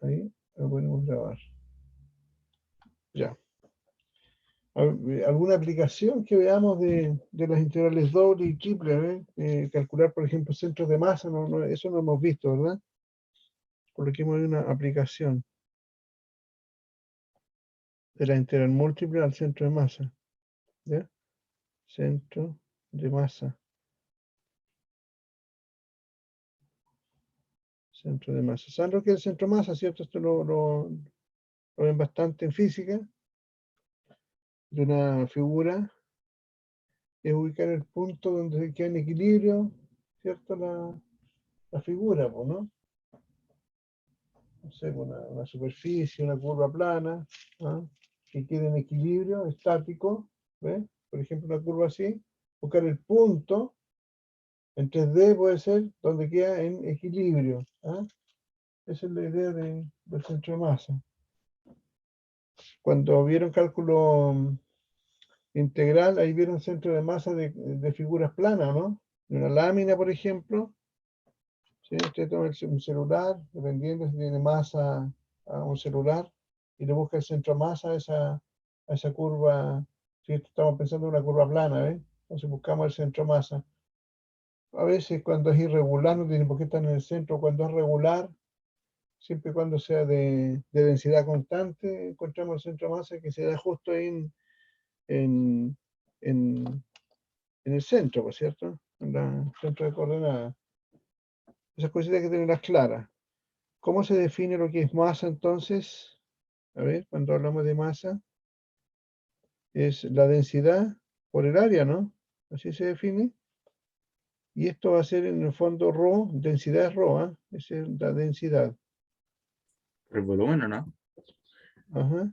Ahí lo podemos grabar. Ya. ¿Alguna aplicación que veamos de las integrales doble y triple? Calcular, por ejemplo, centros de masa, eso no hemos visto, ¿verdad? Por lo que hemos una aplicación de la integral múltiple al centro de masa. ¿Ya? Centro de masa. Centro de masa. ¿Saben lo que es el centro de masa, cierto? Esto lo ven bastante en física. De una figura es ubicar el punto donde se queda en equilibrio, ¿cierto? La figura, pues, ¿no? No sé, una superficie, una curva plana, ¿ah? Que quede en equilibrio, estático, ¿ves? Por ejemplo, una curva así, buscar el punto, en 3D puede ser, donde queda en equilibrio, ¿ah? Esa es la idea del centro de masa. Cuando vieron cálculo integral, ahí vieron centro de masa de figuras planas, ¿no? De una lámina, por ejemplo. ¿Sí? Usted toma un celular, dependiendo si tiene masa a un celular, y le busca el centro de masa a esa curva. Si estamos pensando en una curva plana, ¿eh? Entonces buscamos el centro de masa. A veces cuando es irregular no tiene por qué estar en el centro. Cuando es regular, siempre y cuando sea de densidad constante, encontramos el centro de masa que se da justo ahí en, en, en el centro, ¿por cierto? En el centro de coordenadas. Esas cositas hay que tenerlas claras. ¿Cómo se define lo que es masa entonces? A ver, cuando hablamos de masa, es la densidad por el área, ¿no? Así se define. Y esto va a ser en el fondo ρ, densidad es ρ, ¿ah? Esa es la densidad. ¿El volumen o no? Ajá,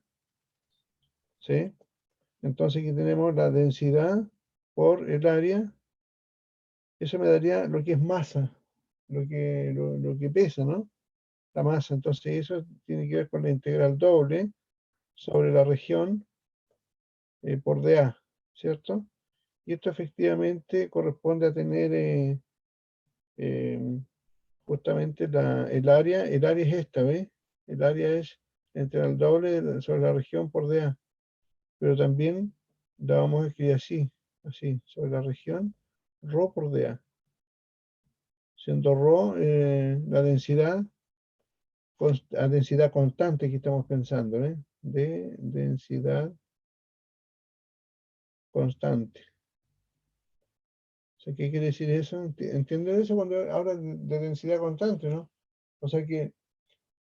¿sí? Entonces aquí tenemos la densidad por el área. Eso me daría lo que es masa, lo que pesa, ¿no? La masa. Entonces eso tiene que ver con la integral doble sobre la región por dA, ¿cierto? Y esto efectivamente corresponde a tener eh, justamente el área es esta, ¿ves? El área es la integral doble sobre la región por dA, pero también la vamos a escribir así, sobre la región, ρ por dA. Siendo ρ la densidad, a densidad constante que estamos pensando, ¿eh? De densidad constante. O sea, ¿qué quiere decir eso? ¿Entienden eso cuando habla de densidad constante, no? O sea que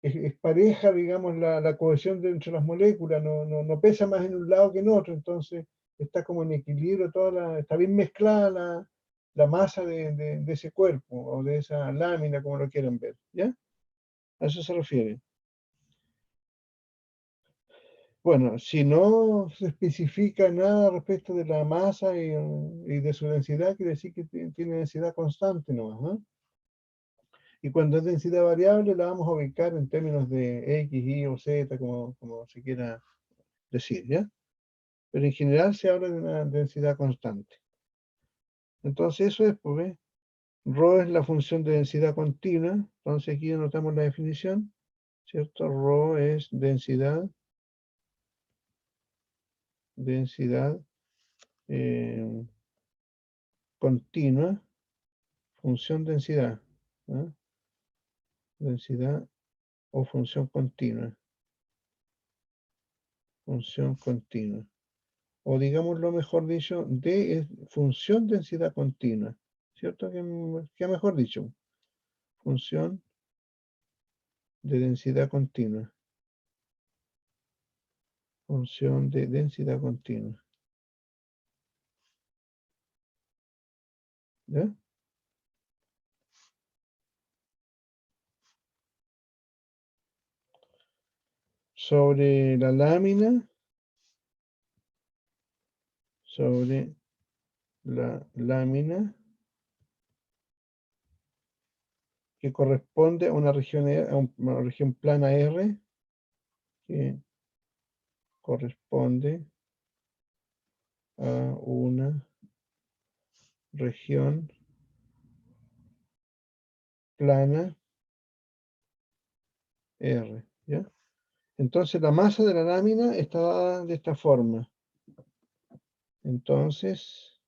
es pareja, digamos, la cohesión entre las moléculas, no pesa más en un lado que en otro, entonces está como en equilibrio, está bien mezclada la masa de ese cuerpo o de esa lámina, como lo quieran ver, ¿ya? A eso se refiere. Bueno, si no se especifica nada respecto de la masa y de su densidad, quiere decir que tiene densidad constante nomás, ¿no? Y cuando es densidad variable, la vamos a ubicar en términos de X, Y o Z, como se quiera decir, ¿ya? Pero en general se habla de una densidad constante. Entonces eso es, pues, ¿ves? Rho es la función de densidad continua, entonces aquí anotamos la definición, ¿cierto? Rho es densidad continua, función densidad, ¿no? Densidad o función continua, o digámoslo mejor dicho, D es función densidad continua, ¿cierto? ¿Qué mejor dicho? Función de densidad continua. Función de densidad continua. ¿Ya? Sobre la lámina, que corresponde a una región, una región plana R, que corresponde a una región plana R, ¿ya? Entonces la masa de la lámina está dada de esta forma. Entonces,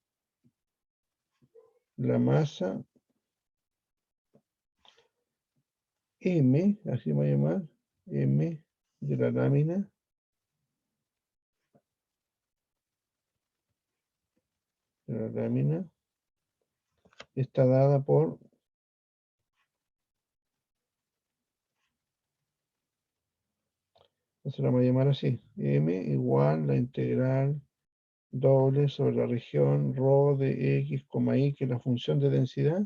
la masa M, así voy a llamar, M de la lámina, está dada por, se la voy a llamar así, M igual la integral doble sobre la región ρ de x, y, que es la función de densidad,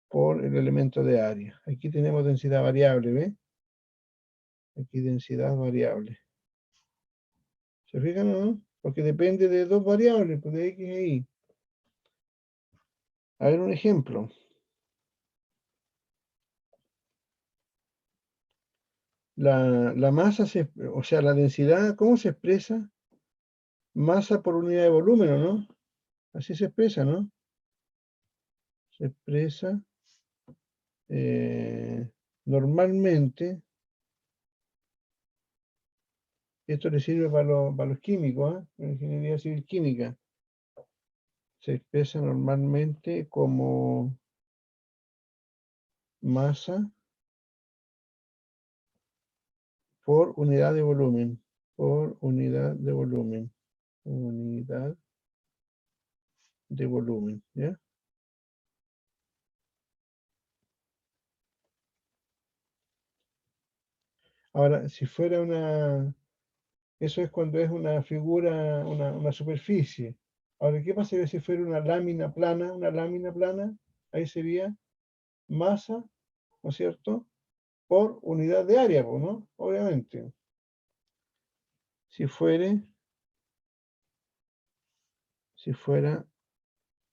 por el elemento de área. Aquí tenemos densidad variable, ¿ve? Aquí densidad variable. ¿Se fijan o no? Porque depende de dos variables, pues de x e y. A ver un ejemplo. La masa, o sea, la densidad, ¿cómo se expresa? Masa por unidad de volumen, ¿o no? Así se expresa, ¿no? Se expresa normalmente, esto le sirve para los químicos, ¿eh? En ingeniería civil química. Se expresa normalmente como masa por unidad de volumen. Por unidad de volumen. Unidad de volumen, ¿ya? Ahora, si fuera eso es cuando es una figura, una superficie. Ahora, ¿qué pasaría si fuera una lámina plana? Una lámina plana, ahí sería masa, ¿no es cierto? Por unidad de área, pues, ¿no? Obviamente. Si fuera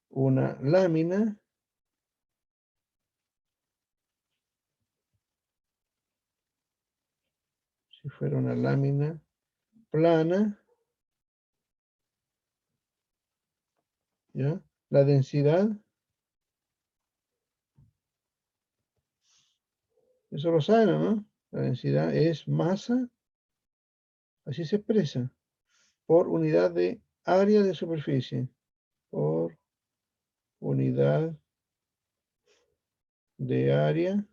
una lámina, si fuera una lámina plana, ¿ya? La densidad, eso lo saben, ¿no? La densidad es masa, así se expresa, por unidad de área de superficie, por unidad de área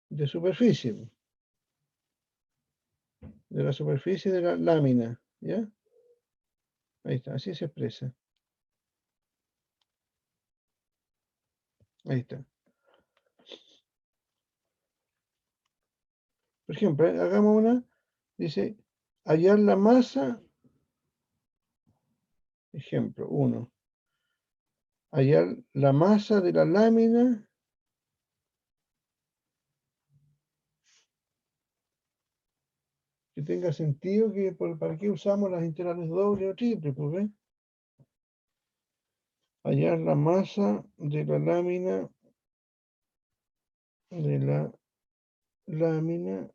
de superficie, de la superficie de la lámina, ¿ya? Ahí está, así se expresa. Ahí está. Por ejemplo, hagamos una, dice, hallar la masa, ejemplo, 1. Hallar la masa de la lámina que tenga sentido, ¿para qué usamos las integrales doble o triple? Pues, ¿ves? Hallar la masa de la lámina,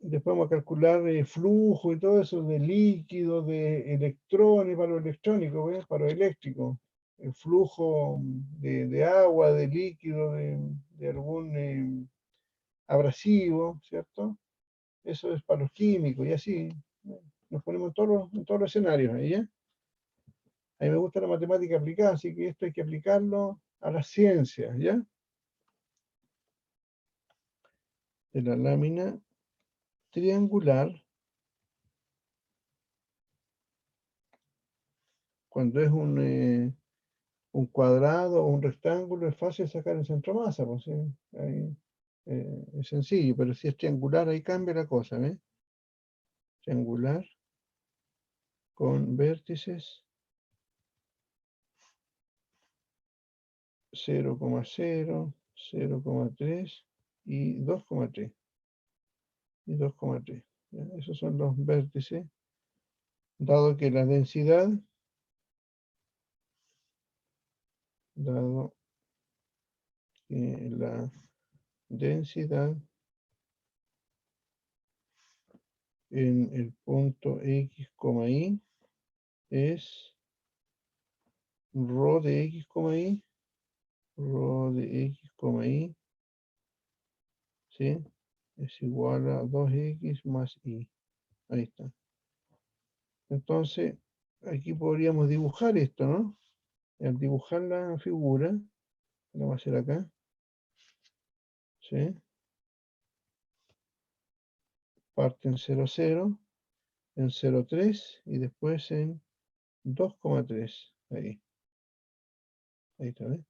después vamos a calcular flujo y todo eso de líquido, de electrones, para lo electrónico, ¿ves? Para lo eléctrico, el flujo de agua, de líquido, de algún abrasivo, ¿cierto? Eso es para los químicos y así. Nos ponemos en todos los escenarios ahí, ¿ya? A mí me gusta la matemática aplicada, así que esto hay que aplicarlo a las ciencias, ¿ya? De la lámina triangular, cuando es un cuadrado o un rectángulo, es fácil sacar el centro masa, pues, ¿sí? Ahí, es sencillo, pero si es triangular, ahí cambia la cosa, ¿ves? Triangular con vértices 0,0, 0,3 y 2,3. Y 2,3. ¿Ya? Esos son los vértices, dado que la densidad, dado que la densidad en el punto X, Y es ρ de X, Y, ρ de X, Y, ¿sí? es igual a 2x más y. Ahí está. Entonces, aquí podríamos dibujar esto, ¿no? Al dibujar la figura, lo vamos a hacer acá. ¿Sí? Parte en 0, 0, en 0, 3 y después en 2,3. Ahí. Ahí está, ¿ves?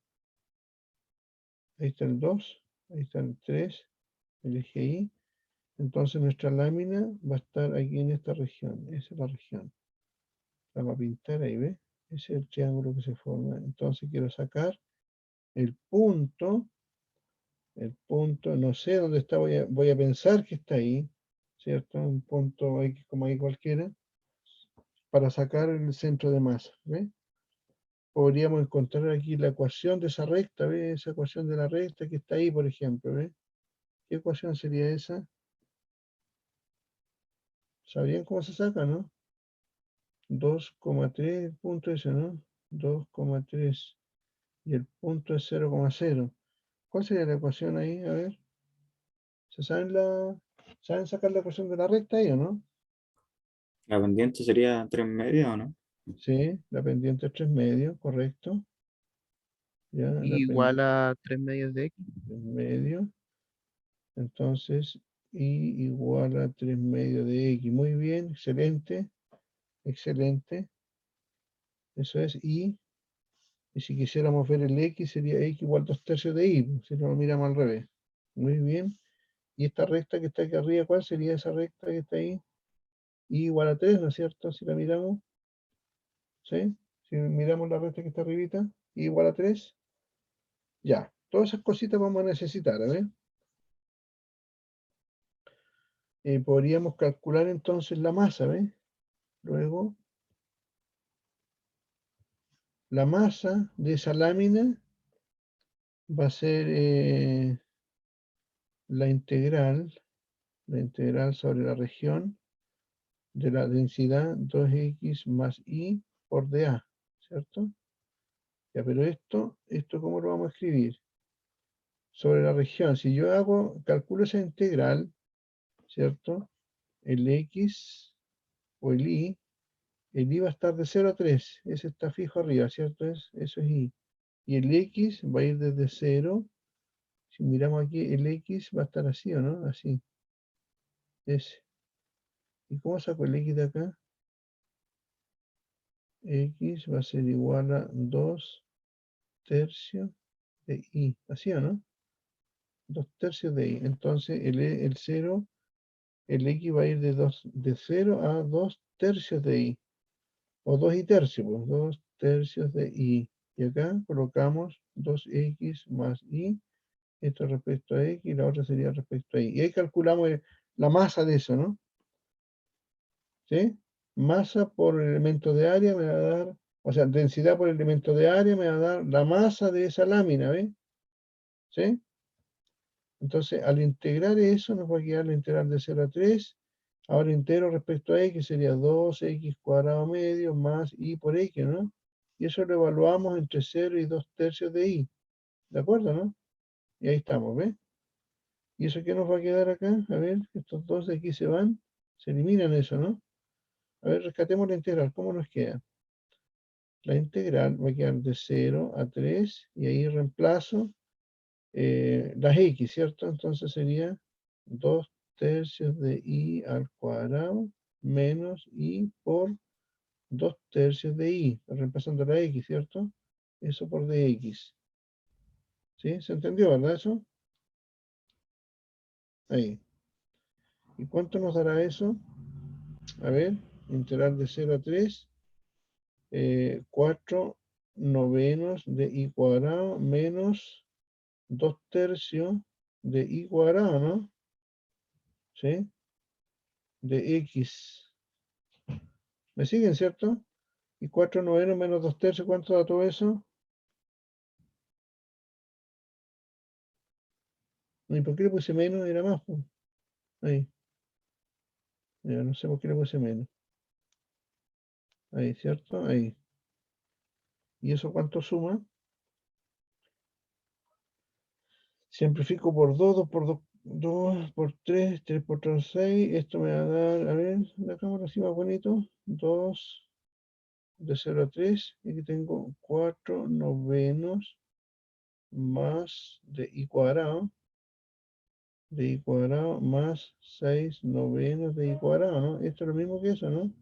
Ahí está el 2, ahí está el 3, el eje Y. Entonces nuestra lámina va a estar aquí en esta región. Esa es la región. La vamos a pintar ahí, ¿ves? Ese es el triángulo que se forma. Entonces quiero sacar el punto, no sé dónde está, voy a pensar que está ahí, ¿cierto? Un punto X como ahí cualquiera, para sacar el centro de masa, ¿ves? Podríamos encontrar aquí la ecuación de esa recta, ¿ves? Esa ecuación de la recta que está ahí, por ejemplo, ¿ves? ¿Qué ecuación sería esa? ¿Sabrían cómo se saca, no? 2,3, el punto ese, ¿no? 2,3 y el punto es 0,0. ¿Cuál sería la ecuación ahí? A ver. ¿Saben sacar la ecuación de la recta ahí o no? La pendiente sería 3 medios, ¿o no? Sí, la pendiente es 3 medios, correcto. Ya, la Igual pendiente a 3 medios de X. es medio. Entonces, y igual a 3 medios de x. Muy bien, excelente, excelente. Eso es y. Y si quisiéramos ver el x, sería x igual a 2 tercios de y, pues, si lo miramos al revés. Muy bien. Y esta recta que está aquí arriba, ¿cuál sería esa recta que está ahí? Y igual a 3, ¿no es cierto? Si la miramos, ¿sí? Si miramos la recta que está arribita, y igual a 3, ya. Todas esas cositas vamos a necesitar, a ver. Podríamos calcular entonces la masa, ¿ves? Luego, la masa de esa lámina va a ser la integral sobre la región de la densidad 2x más y por dA, ¿cierto? Ya, pero esto ¿cómo lo vamos a escribir? Sobre la región, si yo calculo esa integral, ¿cierto? El x o el y va a estar de 0 a 3, ese está fijo arriba, ¿cierto? Eso es y. Y el x va a ir desde 0, si miramos aquí, el x va a estar así, ¿o no? Así, ese. ¿Y cómo saco el x de acá? X va a ser igual a 2 tercios de y, ¿así o no? 2 tercios de y. Entonces el 0, el x va a ir de 0 a 2 tercios de y. O 2 y tercio, pues 2 tercios de y. Y acá colocamos 2x más y. Esto respecto a x y la otra sería respecto a y. Y ahí calculamos la masa de eso, ¿no? ¿Sí? Masa por elemento de área me va a dar, o sea, densidad por elemento de área me va a dar la masa de esa lámina, ¿ves? ¿Sí? Entonces, al integrar eso, nos va a quedar la integral de 0 a 3. Ahora entero respecto a x sería 2x cuadrado medio más y por x, ¿no? Y eso lo evaluamos entre 0 y 2 tercios de y. ¿De acuerdo, no? Y ahí estamos, ¿ves? ¿Y eso qué nos va a quedar acá? A ver, estos dos de aquí se van, se eliminan eso, ¿no? A ver, rescatemos la integral, ¿cómo nos queda? La integral va a quedar de 0 a 3 y ahí reemplazo las x, ¿cierto? Entonces sería 2 tercios de y al cuadrado menos y por 2 tercios de y, reemplazando la x, ¿cierto? Eso por dx. ¿Sí? ¿Se entendió, verdad eso? Ahí. ¿Y cuánto nos dará eso? A ver, integral de 0 a 3, 4 novenos de y cuadrado menos 2 tercios de y cuadrado, ¿no? ¿Sí? De x. ¿Me siguen, cierto? Y 4 novenos menos 2 tercios, ¿cuánto da todo eso? ¿Y por qué le puse menos? Era más, pues. Ahí. Ya, no sé por qué le puse menos. Ahí, ¿cierto? Ahí. ¿Y eso cuánto suma? Simplifico por 2, 2 por 2, 2 por 3, 3 por 3, 6. Esto me va a dar, a ver, la cámara así más bonito. 2 de 0 a 3. Y aquí tengo 4 novenos más de i cuadrado. De i cuadrado más 6 novenos de i cuadrado, ¿no? Esto es lo mismo que eso, ¿no?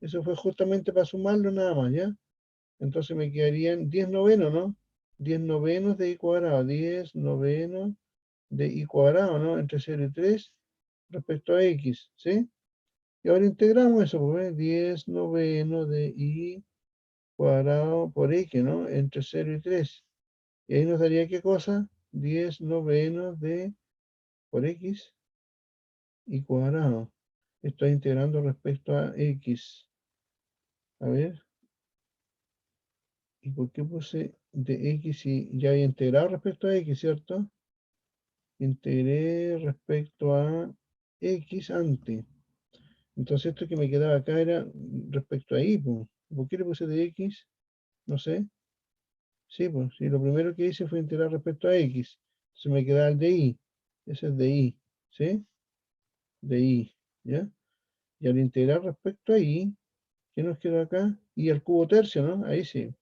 Eso fue justamente para sumarlo nada más, ¿ya? Entonces me quedarían 10 novenos, ¿no? 10 novenos de i cuadrado, 10 novenos de i cuadrado, ¿no? Entre 0 y 3 respecto a x, ¿sí? Y ahora integramos eso, pues, 10 novenos de i cuadrado por x, ¿no? Entre 0 y 3. Y ahí nos daría ¿qué cosa? 10 novenos de por x y cuadrado. Estoy integrando respecto a x. A ver, ¿y por qué puse de x si ya había integrado respecto a x, cierto? Integré respecto a x antes. Entonces esto que me quedaba acá era respecto a y, pues. ¿Por qué le puse de x? No sé. Sí, pues, sí, lo primero que hice fue integrar respecto a x. Entonces me queda el de y. Ese es de y, ¿sí? De y, ¿ya? Y al integrar respecto a y, ¿qué nos queda acá? Y al cubo tercio, ¿no? Ahí sí.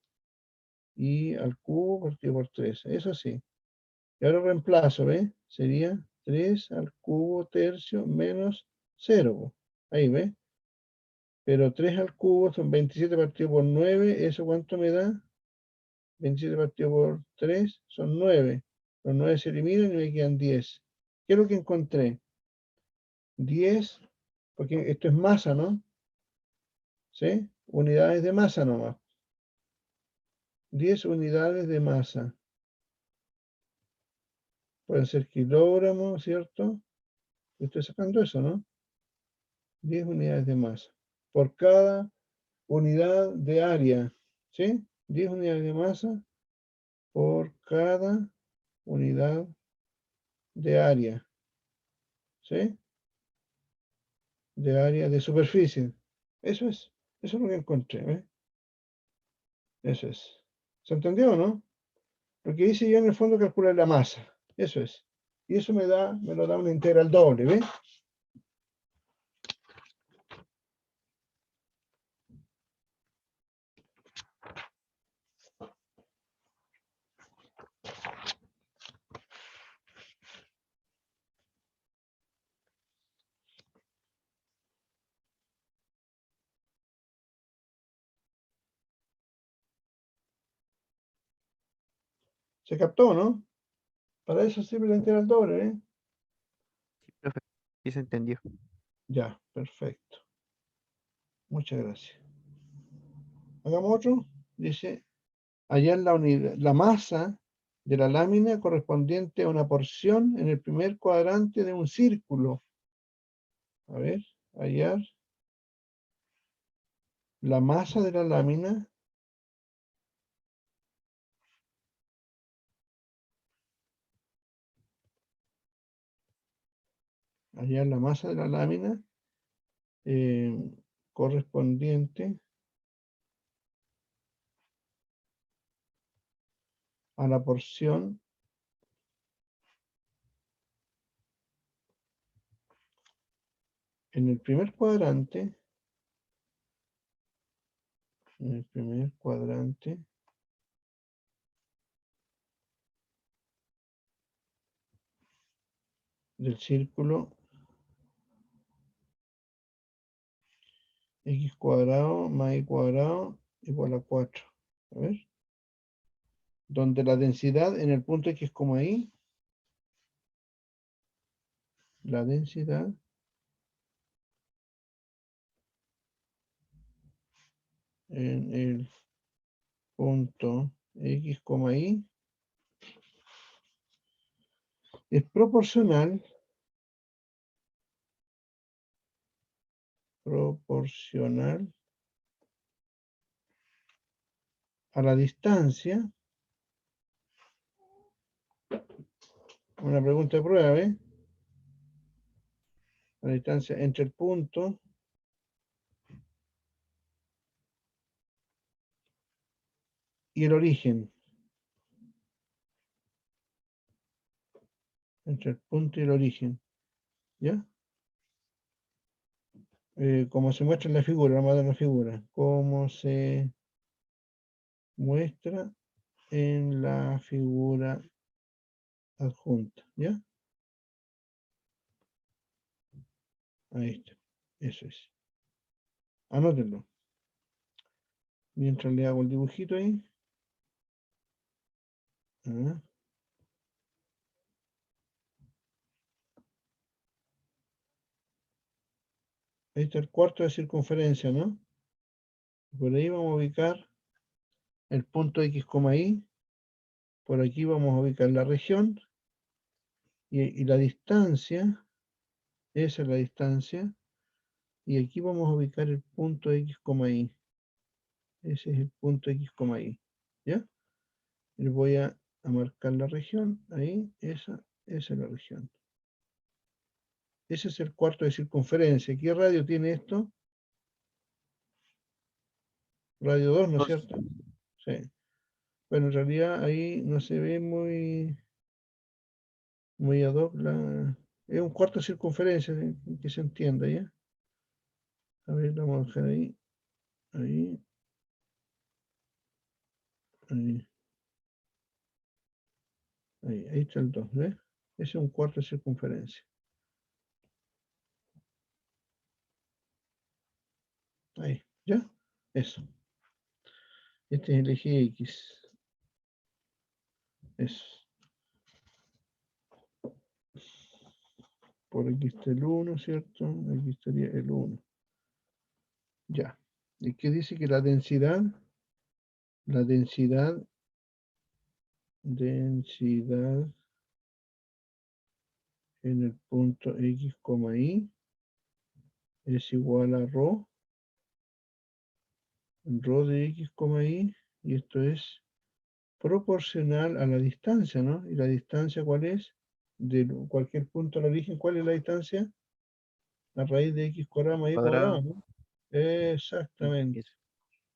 Y al cubo partido por 3. Eso sí. Y ahora reemplazo, ¿ves? Sería 3 al cubo tercio menos 0. Ahí, ¿ves? Pero 3 al cubo son 27 partido por 9. ¿Eso cuánto me da? 27 partido por 3 son 9. Los 9 se eliminan y me quedan 10. ¿Qué es lo que encontré? 10, porque esto es masa, ¿no? ¿Sí? Unidades de masa nomás. 10 unidades de masa. Pueden ser kilogramos, ¿cierto? Estoy sacando eso, ¿no? 10 unidades de masa. Por cada unidad de área. ¿Sí? 10 unidades de masa por cada unidad de área. ¿Sí? De área de superficie. Eso es lo que encontré, ¿ves? Eso es. ¿Se entendió o no? Lo que hice yo en el fondo calcular la masa. Eso es. Y eso me lo da una integral doble, ¿ves? ¿Se captó, no? Para eso sirve la integral doble, ¿eh? Sí, profe, sí se entendió. Ya, perfecto. Muchas gracias. Hagamos otro. Dice, hallar la unidad, la masa de la lámina correspondiente a una porción en el primer cuadrante de un círculo. A ver, hallar la masa de la lámina hallar la masa de la lámina eh, correspondiente a la porción en el primer cuadrante, en el primer cuadrante del círculo x cuadrado más y cuadrado igual a 4. A ver, donde la densidad en el punto x, y, la densidad en el punto x, y es proporcional a la distancia, una pregunta de prueba, ¿eh? La distancia entre el punto y el origen. entre el punto y el origen, ¿ya? Como se muestra en la figura, vamos a dar la figura, como se muestra en la figura adjunta, ¿ya? Ahí está, eso es. Anótenlo. Mientras le hago el dibujito ahí. Ah. Ahí está el cuarto de circunferencia, ¿no? Por ahí vamos a ubicar el punto X, Y. Por aquí vamos a ubicar la región. Y la distancia, esa es la distancia. Y aquí vamos a ubicar el punto X, Y. Ese es el punto X, Y. ¿Ya? Le voy a marcar la región. Ahí, esa es la región. Ese es el cuarto de circunferencia. ¿Qué radio tiene esto? Radio 2, ¿no es cierto? Sí. Bueno, en realidad ahí no se ve muy ad hoc. Es un cuarto de circunferencia, que se entienda, ¿ya? A ver, lo vamos a dejar ahí. Ahí. Ahí. Ahí está el 2, ¿ves? Ese es un cuarto de circunferencia. Ahí, ¿ya? Eso. Este es el eje X. Eso. Por aquí está el 1, ¿cierto? Aquí estaría el 1. Ya. ¿Y qué dice que la densidad en el punto X, Y es igual a rho de X, Y, y esto es proporcional a la distancia, ¿no? ¿Y la distancia cuál es? De cualquier punto al origen, ¿cuál es la distancia? La raíz de X cuadrado más Y cuadrado, ¿no? Exactamente. Eso.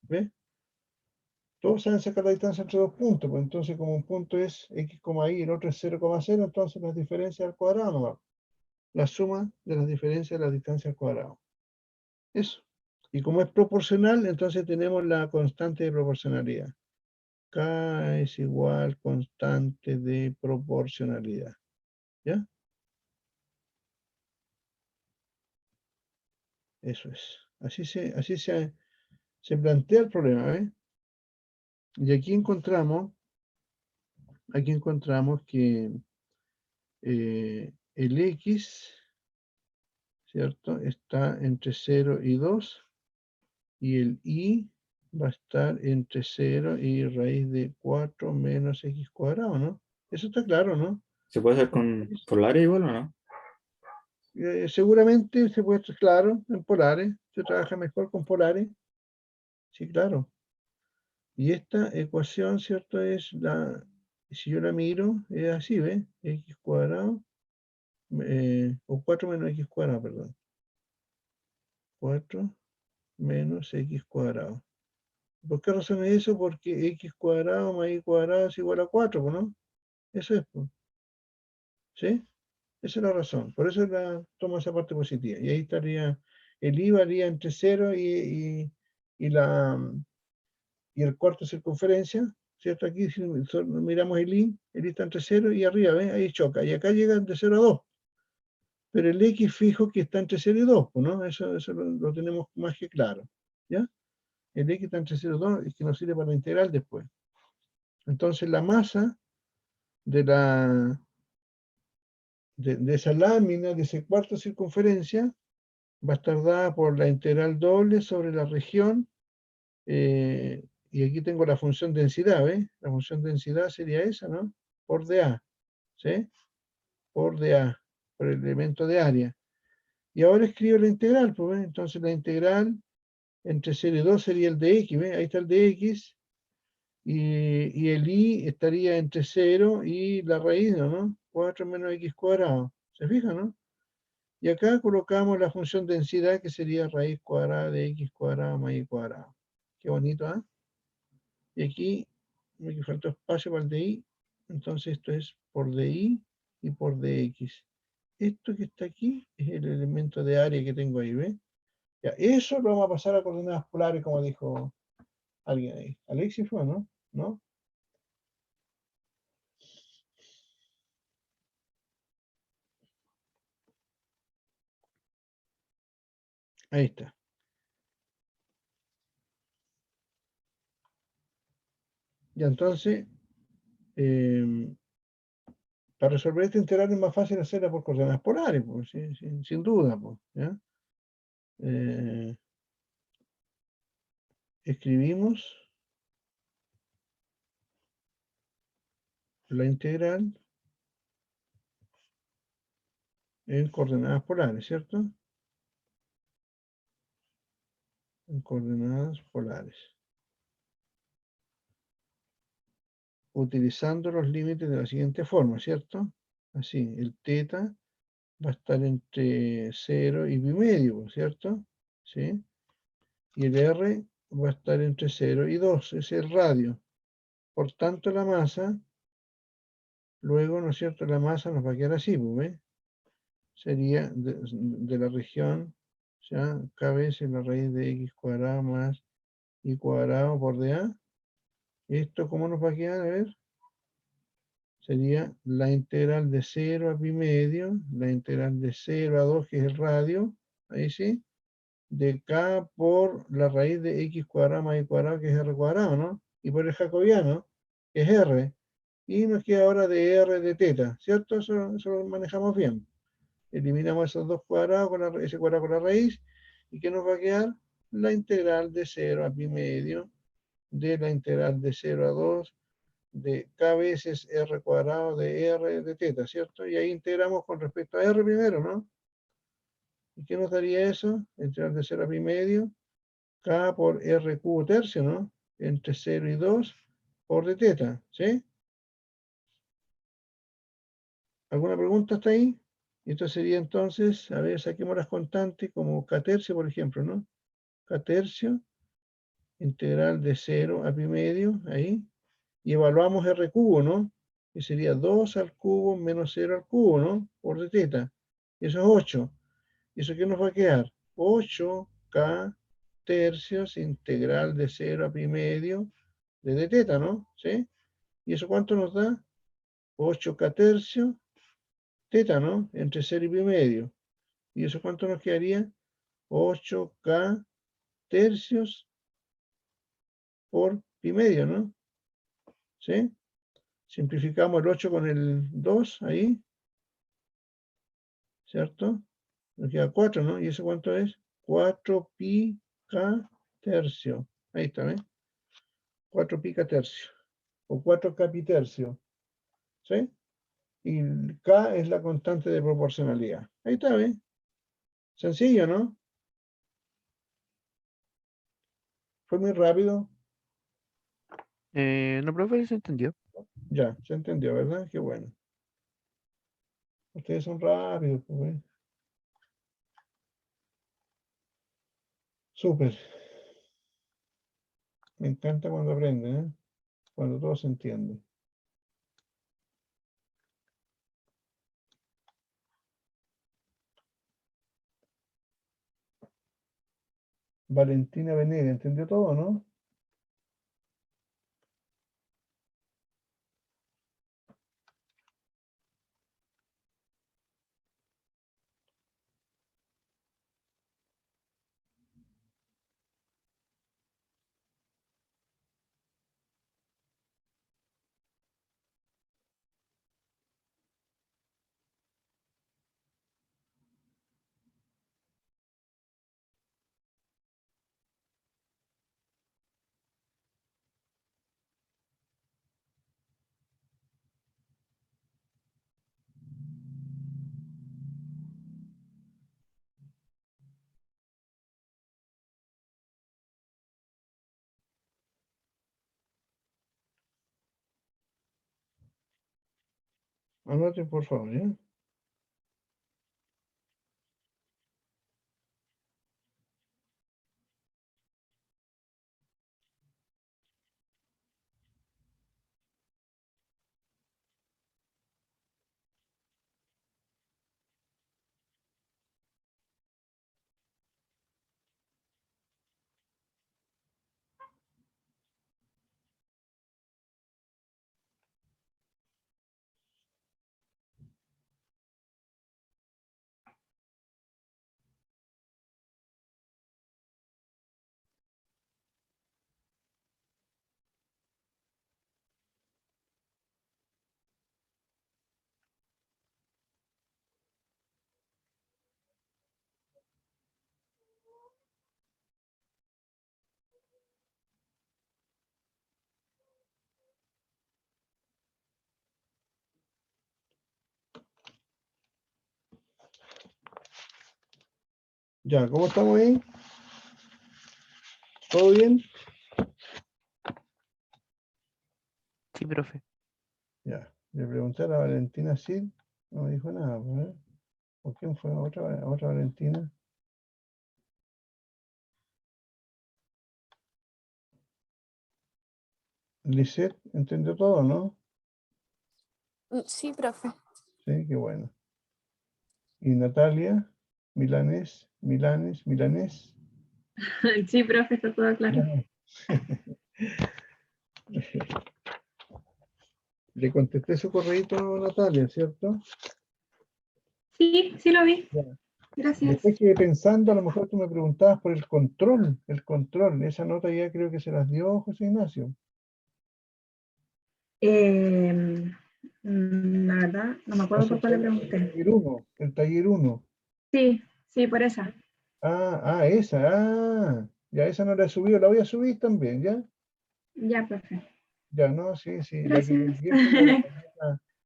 ¿Ves? Todos saben sacar la distancia entre dos puntos, pues entonces como un punto es X, Y y el otro es 0,0, entonces las diferencias al cuadrado nomás. La suma de las diferencias de las distancias al cuadrado. Eso. Y como es proporcional, entonces tenemos la constante de proporcionalidad. K es igual constante de proporcionalidad. ¿Ya? Eso es. Se plantea el problema, ¿eh? Y aquí encontramos que el X, ¿cierto? Está entre 0 y 2, y el Y va a estar entre 0 y raíz de 4 menos X cuadrado, ¿no? Eso está claro, ¿no? ¿Se puede hacer con polares igual o no? Seguramente se puede, claro, en polares, se trabaja mejor con polares, sí, claro. Y esta ecuación, ¿cierto? Si yo la miro, es así, ¿ves? X cuadrado, o 4 menos X cuadrado, perdón. 4 menos X cuadrado. ¿Por qué razón es eso? Porque X cuadrado más Y cuadrado es igual a 4, ¿no? Eso es, pues, ¿sí? Esa es la razón. Por eso tomo esa parte positiva. Y ahí estaría, el I varía entre 0 y el cuarto de circunferencia, ¿cierto? Aquí si miramos el I está entre 0 y arriba, ¿ves? Ahí choca. Y acá llega de 0 a 2. Pero el X fijo que está entre 0 y 2, pues, ¿no? Eso lo tenemos más que claro, ¿ya? El X está entre 0 y 2, es que nos sirve para la integral después. Entonces la masa de esa lámina, de ese cuarto de circunferencia, va a estar dada por la integral doble sobre la región, y aquí tengo la función densidad, ¿ves? La función densidad sería esa, ¿no? Por dA, ¿sí? Por dA, por el elemento de área. Y ahora escribo la integral, pues, ¿ves? Entonces la integral entre 0 y 2 sería el de x, ¿ves? Ahí está el de x, y el y estaría entre 0 y la raíz, ¿no? 4 menos x cuadrado. ¿Se fijan, no? Y acá colocamos la función densidad, que sería raíz cuadrada de x cuadrado más y cuadrado. Qué bonito, ¿ah? Y aquí me faltó espacio para el DI, entonces esto es por DI y por dx. Esto que está aquí es el elemento de área que tengo ahí, ¿ves? Ya, eso lo vamos a pasar a coordenadas polares, como dijo alguien ahí. Alexis fue, ¿no? ¿No? Ahí está. Ya, entonces, para resolver este integral es más fácil hacerla por coordenadas polares, pues, sin duda, pues, ¿ya? Escribimos la integral en coordenadas polares, ¿cierto? En coordenadas polares. Utilizando los límites de la siguiente forma, ¿cierto? Así, el teta va a estar entre 0 y pi medio, ¿cierto? ¿Sí? Y el r va a estar entre 0 y 2, es el radio. Por tanto, la masa, luego, ¿no es cierto? La masa nos va a quedar así, pues, ¿ves? Sería de la región, ya, k veces la raíz de x cuadrado más y cuadrado por dA. ¿Esto cómo nos va a quedar? A ver. Sería la integral de 0 a pi medio, la integral de 0 a 2, que es el radio, ahí sí, de k por la raíz de x cuadrado más y cuadrado, que es r cuadrado, ¿no? Y por el jacobiano, que es r. Y nos queda ahora de r de teta, ¿cierto? Eso lo manejamos bien. Eliminamos esos dos cuadrados con ese cuadrado con la raíz. ¿Y qué nos va a quedar? La integral de 0 a pi medio de la integral de 0 a 2 de k veces r cuadrado de r de teta, ¿cierto? Y ahí integramos con respecto a r primero, ¿no? ¿Y qué nos daría eso? Integral de 0 a pi medio, k por r cubo tercio, ¿no? Entre 0 y 2 por de teta, ¿sí? ¿Alguna pregunta hasta ahí? Y esto sería entonces, a ver, saquemos las constantes como k tercio, por ejemplo, ¿no? K tercio, integral de 0 a pi medio, ahí. Y evaluamos r cubo, ¿no? Que sería 2 al cubo menos 0 al cubo, ¿no? Por de teta. Eso es 8. ¿Y eso qué nos va a quedar? 8k tercios integral de 0 a pi medio de teta, ¿no? ¿Sí? ¿Y eso cuánto nos da? 8k tercios teta, ¿no? Entre 0 y pi medio. ¿Y eso cuánto nos quedaría? 8k tercios por pi medio, ¿no? ¿Sí? Simplificamos el 8 con el 2 ahí, ¿cierto? Nos queda 4, ¿no? ¿Y eso cuánto es? 4 pi k tercio. Ahí está, ¿ves? 4 pi k tercio. O 4 k pi tercio. ¿Sí? Y el k es la constante de proporcionalidad. Ahí está, ¿ves? Sencillo, ¿no? Fue muy rápido. No, profe, se entendió. Ya, se entendió, ¿verdad? Qué bueno. Ustedes son rápidos, pues, ¿ves? Súper. Me encanta cuando aprenden, ¿eh? Cuando todo se entiende. Valentina Venegas, ¿entendió todo, no? Anoten, por favor, ¿ya? Ya, ¿cómo estamos ahí? ¿Todo bien? Sí, profe. Ya. Le pregunté a la Valentina Sid, no me dijo nada, pues, ¿eh? ¿Por quién fue? ¿Otra Valentina? Lisette, ¿entendió todo, no? Sí, profe. Sí, qué bueno. Y Natalia, Milanes. Sí, profe, está todo claro. Le contesté su correíto a Natalia, ¿cierto? Sí, sí lo vi. Ya. Gracias. Después quedé pensando, a lo mejor tú me preguntabas por el control. Esa nota ya creo que se las dio José Ignacio. La verdad, no me O acuerdo sea, por cuál le el pregunté. taller 1, el taller 1. Sí, sí, por esa. Ya esa no la he subido, la voy a subir también, ¿ya? Ya, profe. Ya, no, sí, la que te Gracias. envié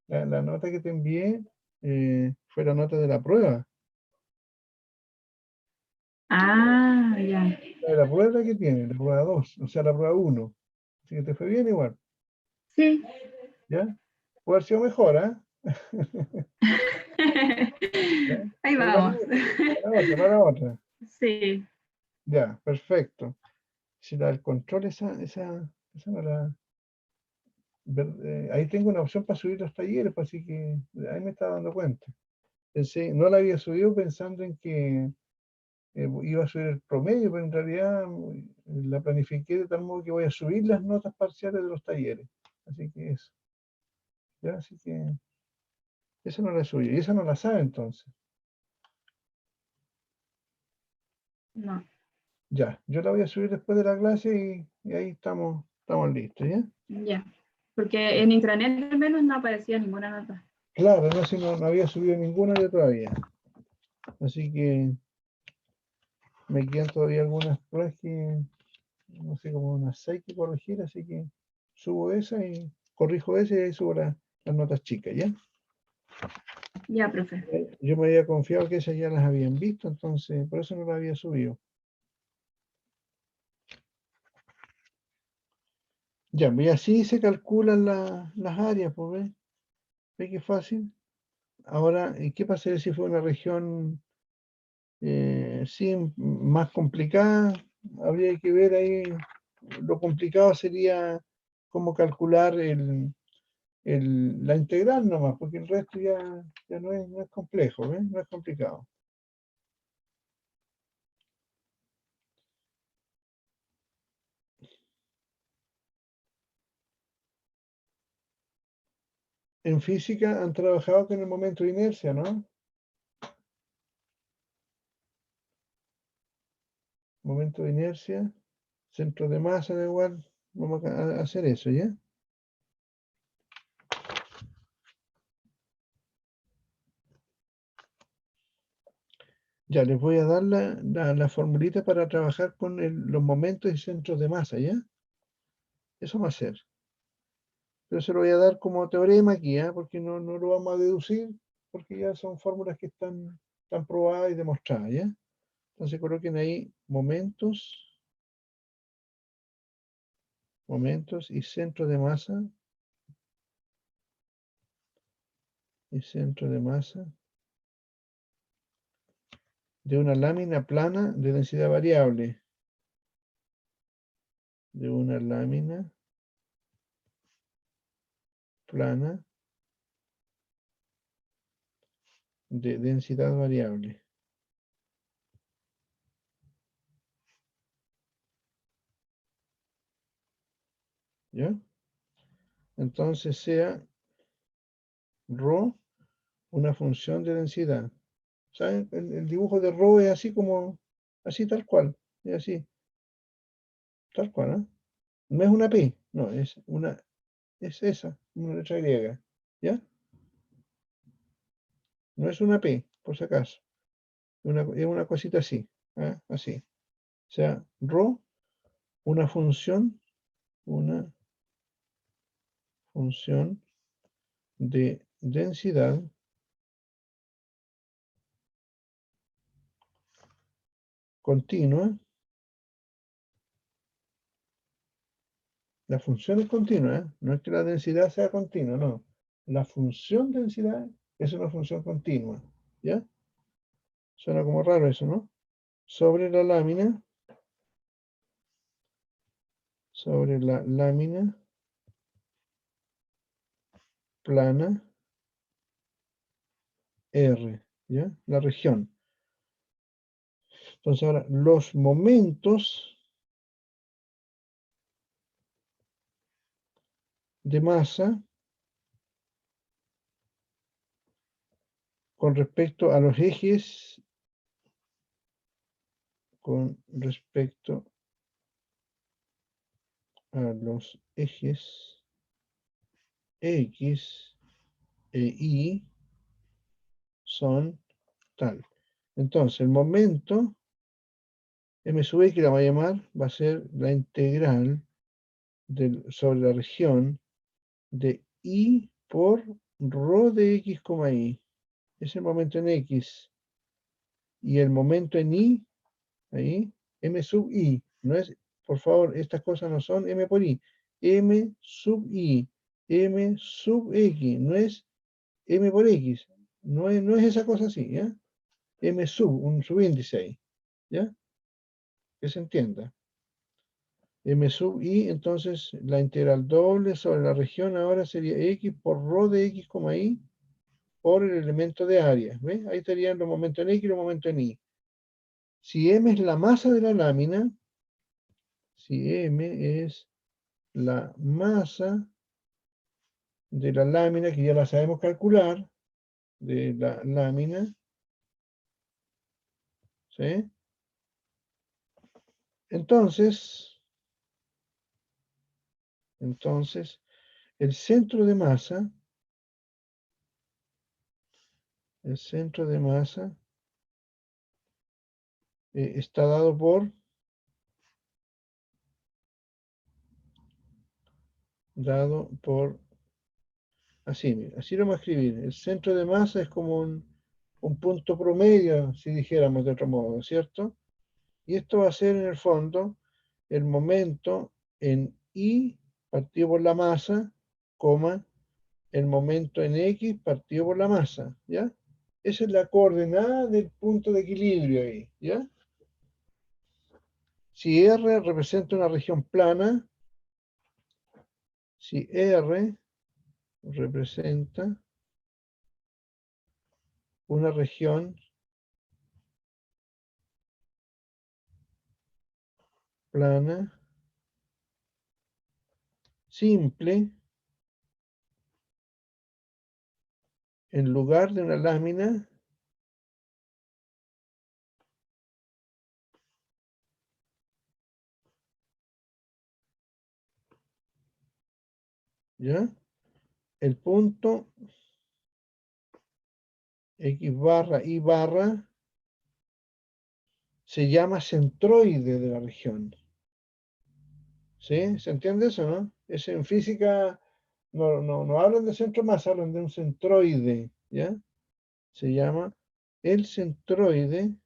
fue la nota que te envié, fue la nota de la prueba. Ah, ya. La de la prueba que tiene, la prueba 2, o sea, la prueba 1. Así que te fue bien igual, Sí. ¿ya? Puede haber sido mejor, ¿ah? ¿Ya? Ahí Pero vamos. para la otra. Sí. Ya, perfecto. Si la del control, esa no la... ahí tengo una opción para subir los talleres, pues, así que ahí me estaba dando cuenta. No la había subido pensando en que iba a subir el promedio, pero en realidad la planifiqué de tal modo que voy a subir las notas parciales de los talleres. Así que eso. ¿Ya? Así que esa no la subí. Y esa no la sabe entonces. No. Ya, yo la voy a subir después de la clase y ahí estamos listos, ¿ya? Ya. Porque en intranet al menos no aparecía ninguna nota. Claro, no, si no había subido ninguna yo todavía. Así que me quedan todavía algunas pruebas que, no sé, como unas 6 que corregir, así que subo esa y corrijo esa y ahí subo las notas chicas, ¿ya? Ya, profe. Yo me había confiado que esas ya las habían visto, entonces por eso no las había subido. Ya, y así se calculan las áreas, pues, ¿ves? ¿Ves qué fácil? Ahora, ¿y qué pasaría si fue una región sí, más complicada? Habría que ver ahí, lo complicado sería cómo calcular la integral nomás, porque el resto ya no es complejo, ¿ves? No es complicado. En física han trabajado con el momento de inercia, ¿no? Momento de inercia, centro de masa, da igual. Vamos a hacer eso, ¿ya? Ya, les voy a dar la formulita para trabajar con los momentos y centros de masa, ¿ya? Eso va a ser. Pero se lo voy a dar como teorema aquí, ¿ya? Porque no lo vamos a deducir, porque ya son fórmulas que están probadas y demostradas, ¿ya? Entonces coloquen ahí momentos y centro de masa, de una lámina plana de densidad variable. De una lámina plana de densidad variable. ¿Ya? Entonces sea ρ una función de densidad. ¿Saben? El dibujo de ρ es así como, así tal cual, es así, tal cual, ¿no? No es una P, no, es esa, una letra griega, ¿ya? No es una P, por si acaso, es una cosita así, ¿ah? Así. O sea, ρ, una función de densidad continua. La función es continua, ¿eh? No es que la densidad sea continua, no. La función densidad es una función continua, ¿ya? Suena como raro eso, ¿no? Sobre la lámina plana R, ¿ya? La región. Entonces ahora, los momentos de masa con respecto a los ejes, X e Y son tal. Entonces, el momento M sub X, la va a llamar, va a ser la integral sobre la región de Y por rho de X, Y. Es el momento en X. Y el momento en Y, ahí, M sub I. No es, por favor, estas cosas no son M por I. M sub I. M sub X. No es M por X. No es esa cosa así, ¿ya? M sub, un subíndice ahí, ¿ya? Que se entienda. M sub I, entonces la integral doble sobre la región ahora sería X por rho de X, Y por el elemento de área. ¿Ves? Ahí estarían los momentos en X y los momentos en Y. Si M es la masa de la lámina, si M es la masa de la lámina, que ya la sabemos calcular, de la lámina, ¿sí? Entonces, el centro de masa, está dado por así, mira, así lo vamos a escribir. El centro de masa es como un punto promedio, si dijéramos de otro modo, ¿cierto? Y esto va a ser en el fondo el momento en Y partido por la masa, coma, el momento en X partido por la masa, ¿ya? Esa es la coordenada del punto de equilibrio ahí, ¿ya? Si R representa una región plana, si R representa una región plana simple, en lugar de una lámina, ¿ya? El punto X barra Y barra se llama centroide de la región. ¿Sí? ¿Se entiende eso, no? Es en física, no hablan de centro más, hablan de un centroide, ¿ya? Se llama el centroide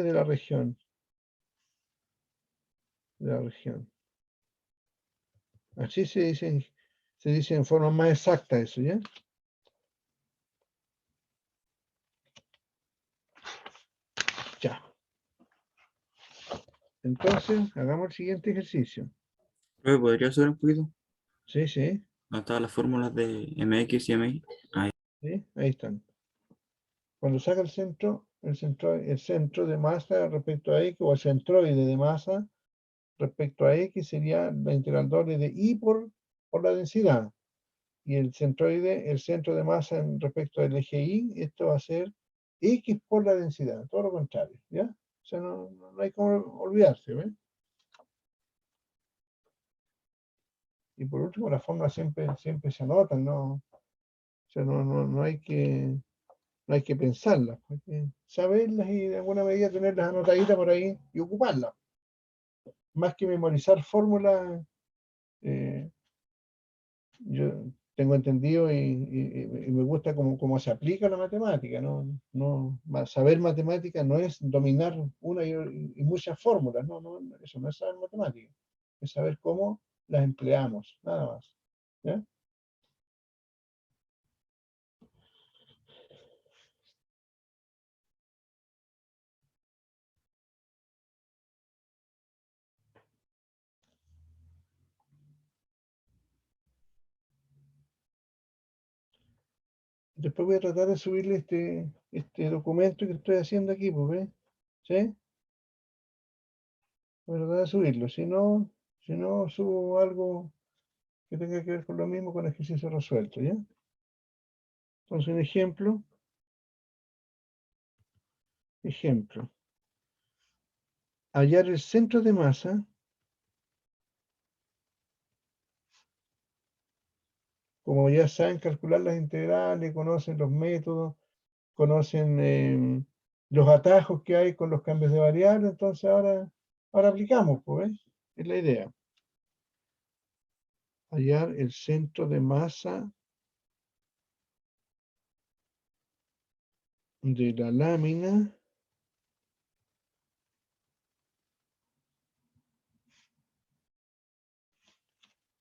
de la región. Así se dice en forma más exacta eso, ¿ya? Ya. Entonces, hagamos el siguiente ejercicio. Profe, ¿podría subir un poquito? Sí, sí, ¿Dónde estaban las fórmulas de MX y MY? Ahí. sí, ahí están. Cuando saca el centro de masa respecto a X, o el centroide de masa respecto a X, sería la integral doble de Y por la densidad. Y el centroide, el centro de masa respecto al eje Y, esto va a ser X por la densidad, todo lo contrario, ¿ya? O sea, no hay como olvidarse, ¿ves? Y por último, las fórmulas siempre se anotan, ¿no? O sea, no hay que pensarlas, hay que saberlas y de alguna medida tenerlas anotaditas por ahí y ocuparlas. Más que memorizar fórmulas, yo tengo entendido y me gusta cómo se aplica la matemática, saber matemática no es dominar una y muchas fórmulas, eso no es saber matemática, es saber cómo las empleamos, nada más. ¿Ya? Después voy a tratar de subirle este documento que estoy haciendo aquí, pues, ¿ves? ¿Sí? Voy a tratar de subirlo, si no subo algo que tenga que ver con lo mismo con ejercicio resuelto, ¿ya? Entonces, un ejemplo, hallar el centro de masa, como ya saben calcular las integrales, conocen los métodos, conocen los atajos que hay con los cambios de variable, entonces ahora aplicamos, pues, ¿ves? Es la idea. Hallar el centro de masa de la lámina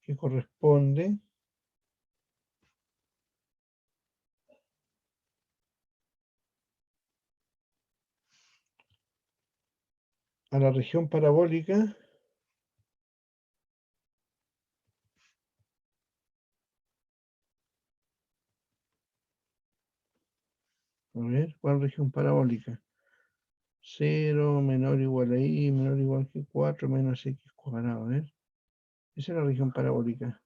que corresponde a la región parabólica a ver, ¿cuál región parabólica? 0 menor o igual a y menor o igual que 4 menos x cuadrado, a ver. Esa es la región parabólica,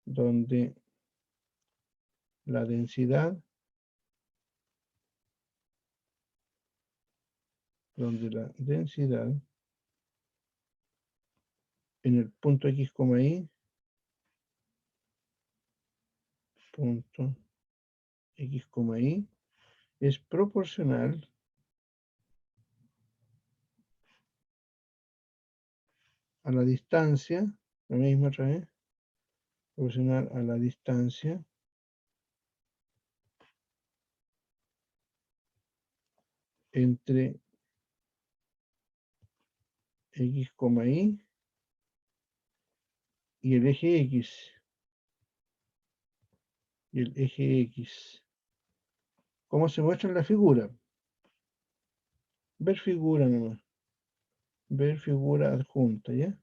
donde la densidad, en el punto x, y, punto x, y, es proporcional a la distancia, la misma otra vez, proporcional a la distancia entre x, y el eje x. Y el eje x. ¿Cómo se muestra en la figura? Ver figura nomás. Ver figura adjunta, ¿ya?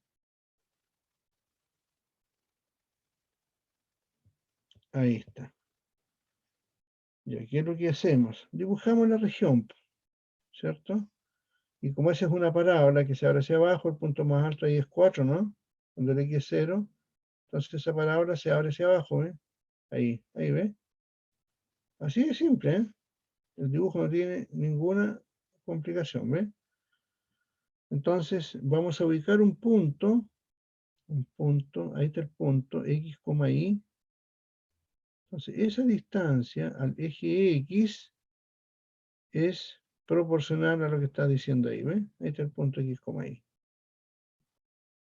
Ahí está. Y aquí es lo que hacemos. Dibujamos la región, ¿cierto? Y como esa es una parábola que se abre hacia abajo, el punto más alto ahí es 4, ¿no? Cuando el x es 0, entonces esa parábola se abre hacia abajo, ¿eh? Ahí, ¿ves? Así de simple, ¿eh? El dibujo no tiene ninguna complicación, ¿ves? Entonces vamos a ubicar un punto, ahí está el punto, x, y. Entonces esa distancia al eje x es proporcional a lo que está diciendo ahí, ¿ves? Ahí está el punto x, y.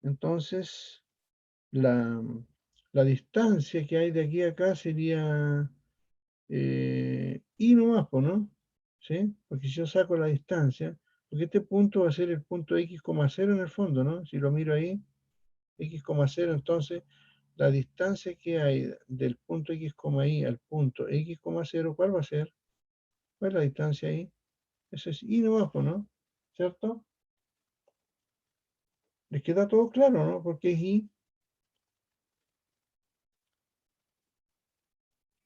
Entonces, la distancia que hay de aquí a acá sería y nomás, pues, ¿no? ¿Sí? Porque si yo saco la distancia, porque este punto va a ser el punto x, 0 en el fondo, ¿no? Si lo miro ahí, x, 0, entonces la distancia que hay del punto x, y al punto x, 0, ¿cuál va a ser? ¿Cuál es la distancia ahí? Eso es y nomás, pues, ¿no? ¿Cierto? Les queda todo claro, ¿no? Porque es y.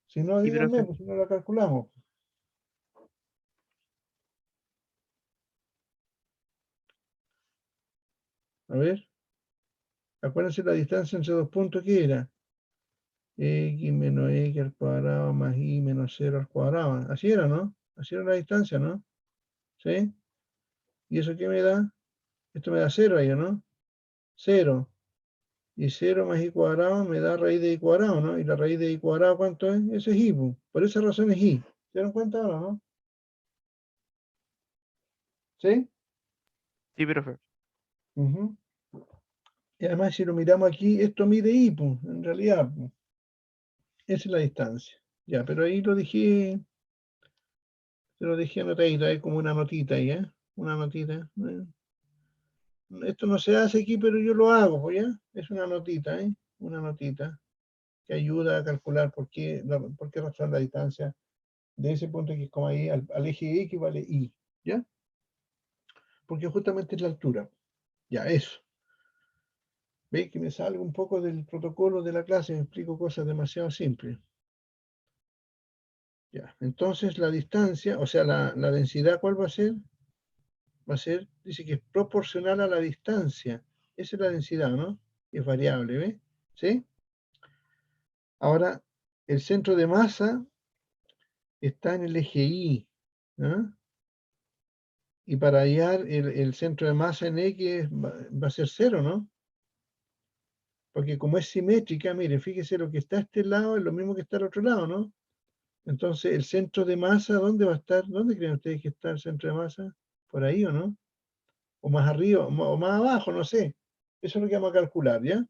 Si no, Sí, díganme, profe. pues si no la calculamos. A ver, acuérdense la distancia entre dos puntos, ¿qué era? X menos x al cuadrado más y menos 0 al cuadrado. Así era, ¿no? Así era la distancia, ¿no? ¿Sí? ¿Y eso qué me da? Esto me da 0 ahí, ¿no? 0. Y 0 más y cuadrado me da raíz de y cuadrado, ¿no? Y la raíz de y cuadrado, ¿cuánto es? Eso es y, po. Por esa razón es y. ¿Se dieron cuenta ahora, no? ¿Sí? Sí, profe. Ujú. Y además, si lo miramos aquí, esto mide y, po, en realidad, po. Esa es la distancia. Ya, pero ahí lo dejé anotadito, hay como una notita ahí, ¿eh? Una notita. Esto no se hace aquí, pero yo lo hago, pues ya. Es una notita, ¿eh? Una notita que ayuda a calcular por qué razón la distancia de ese punto X, Y al eje X vale Y, ¿ya? Porque justamente es la altura. Ya, eso. ¿Veis que me salgo un poco del protocolo de la clase? Me explico cosas demasiado simples. Ya, entonces la distancia, o sea, la densidad, ¿cuál va a ser? Va a ser, dice que es proporcional a la distancia. Esa es la densidad, ¿no? Es variable, ¿ves? ¿Sí? Ahora, el centro de masa está en el eje Y, ¿no? Y para hallar el centro de masa en X va a ser 0, ¿no? Porque como es simétrica, mire, fíjese lo que está a este lado es lo mismo que está al otro lado, ¿no? Entonces, el centro de masa, ¿dónde va a estar? ¿Dónde creen ustedes que está el centro de masa? ¿Por ahí o no? O más arriba, o más abajo, no sé. Eso es lo que vamos a calcular, ¿ya?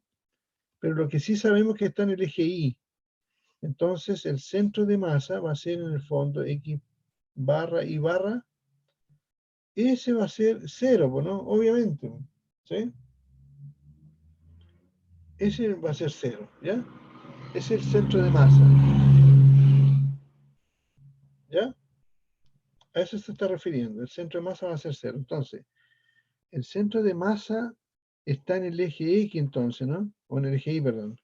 Pero lo que sí sabemos es que está en el eje Y. Entonces, el centro de masa va a ser en el fondo X barra Y barra. Ese va a ser 0, ¿no? Obviamente, ¿sí? Ese va a ser 0, ¿ya? Es el centro de masa, ¿ya? A eso se está refiriendo. El centro de masa va a ser 0. Entonces, el centro de masa está en el eje X entonces, ¿no? O en el eje Y, perdón.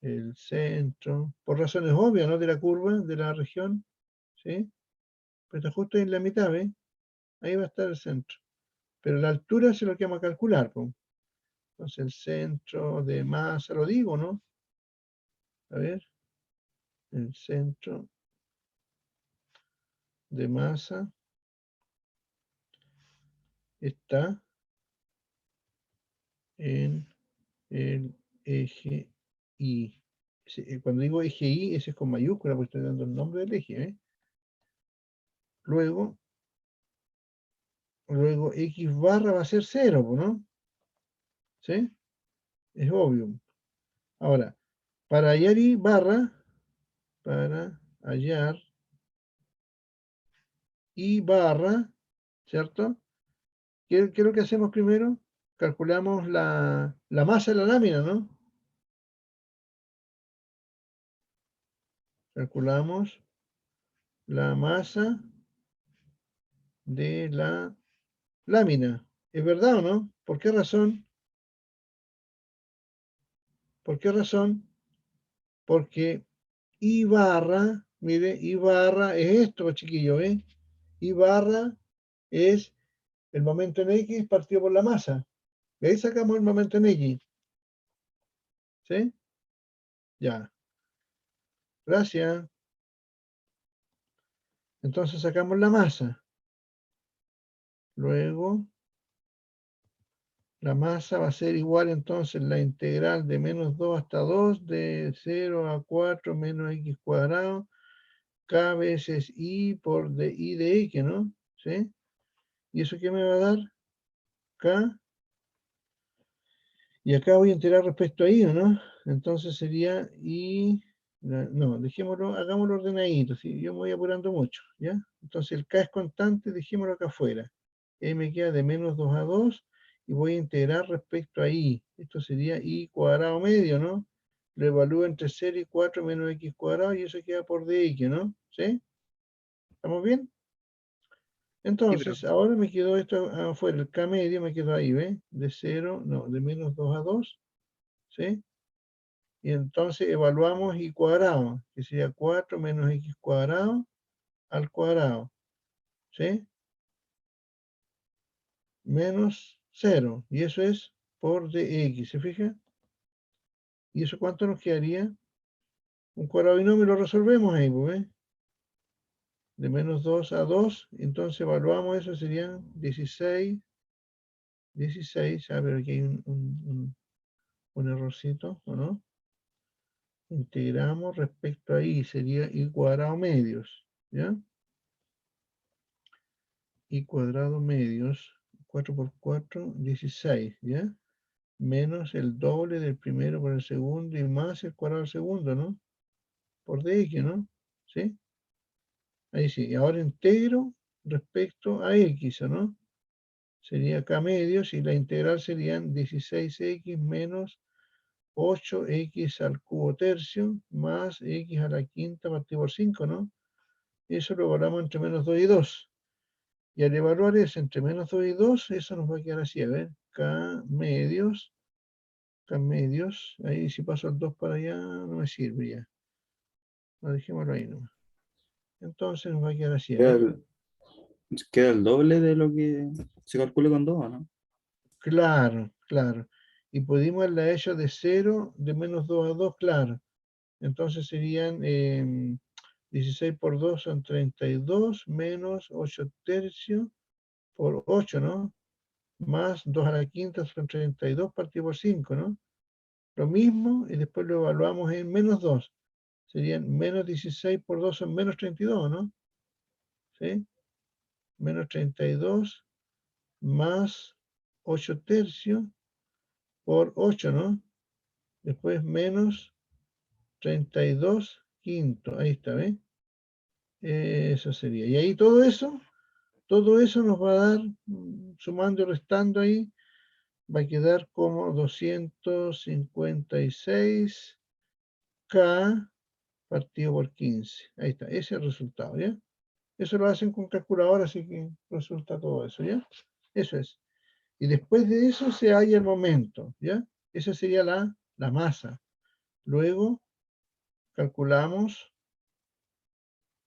El centro, por razones obvias, ¿no? De la curva, de la región, ¿sí? Pero está justo en la mitad, ¿ves? Ahí va a estar el centro. Pero la altura es lo que vamos a calcular, pues. Entonces el centro de masa, lo digo, ¿no? A ver. El centro de masa está en el eje Y. Cuando digo eje Y, ese es con mayúscula, porque estoy dando el nombre del eje, ¿eh? Luego X barra va a ser 0, ¿no? ¿Sí? Es obvio. Ahora, para hallar Y barra, ¿cierto? ¿Qué es lo que hacemos primero? Calculamos la masa de la lámina, ¿no? Calculamos la masa de la lámina. ¿Es verdad o no? ¿Por qué razón? ¿Por qué razón? Porque I barra, mire, I barra es esto, chiquillo, ¿eh? I barra es el momento en X partido por la masa. De ahí sacamos el momento en X. ¿Sí? Ya. Gracias. Entonces sacamos la masa. Luego, la masa va a ser igual entonces la integral de menos 2 hasta 2 de 0 a 4 menos x cuadrado k veces y por y de x, ¿no? ¿Sí? ¿Y eso qué me va a dar? K. Y acá voy a integrar respecto a y, ¿no? Entonces sería y... No, dejémoslo, hagámoslo ordenadito, ¿sí? Yo me voy apurando mucho, ¿ya? Entonces el k es constante, dejémoslo acá afuera. Y me queda de menos 2 a 2 y voy a integrar respecto a y. Esto sería y cuadrado medio, ¿no? Lo evalúo entre 0 y 4 menos x cuadrado y eso queda por dx, ¿no? ¿Sí? ¿Estamos bien? Entonces, profe. ahora me quedó esto afuera, el k medio me quedó ahí, ¿ves? De 0, no, de menos 2 a 2, ¿sí? Y entonces evaluamos y cuadrado, que sería 4 menos x cuadrado al cuadrado, ¿sí? Menos 0, y eso es por dx, ¿se fija? ¿Y eso cuánto nos quedaría? Un cuadrado binomio lo resolvemos ahí, ¿ves? De menos 2 a 2, entonces evaluamos eso, serían 16, a ver, aquí hay un errorcito, ¿o no? Integramos respecto a y, sería y cuadrado medios, ¿ya? Y cuadrado medios, 4 por 4, 16, ¿ya? Menos el doble del primero por el segundo y más el cuadrado del segundo, ¿no? por dx, ¿no? ¿Sí? Ahí sí. Y ahora integro respecto a x, ¿no? Sería k medios y la integral serían 16x menos 8x al cubo tercio más x a la quinta partido por 5, ¿no? Eso lo evaluamos entre menos 2 y 2. Y al evaluar eso entre menos 2 y 2, eso nos va a quedar así, a ver, k medios, ahí si paso el 2 para allá no me sirve ya. No, dejémoslo ahí nomás. Entonces nos va a quedar así, a Queda ver. queda el doble de lo que se calcula con 2, ¿no? Claro, claro. Y pudimos haberla hecho de 0, de menos 2 a 2, claro. Entonces serían 16 por 2 son 32, menos 8 tercios por 8, ¿no? Más 2 a la quinta son 32 partido por 5, ¿no? Lo mismo, y después lo evaluamos en menos 2. Serían menos 16 por 2 son menos 32, ¿no? ¿Sí? Menos 32 más 8 tercios por 8, ¿no? Después menos 32 quinto. Ahí está, ¿ves? Eso sería. Y ahí todo eso nos va a dar, sumando y restando ahí, va a quedar como 256K partido por 15. Ahí está, ese es el resultado, ¿ya? Eso lo hacen con calculadora, así que resulta todo eso, ¿ya? Eso es. Y después de eso se halla el momento, ¿ya? Esa sería la masa. Luego calculamos,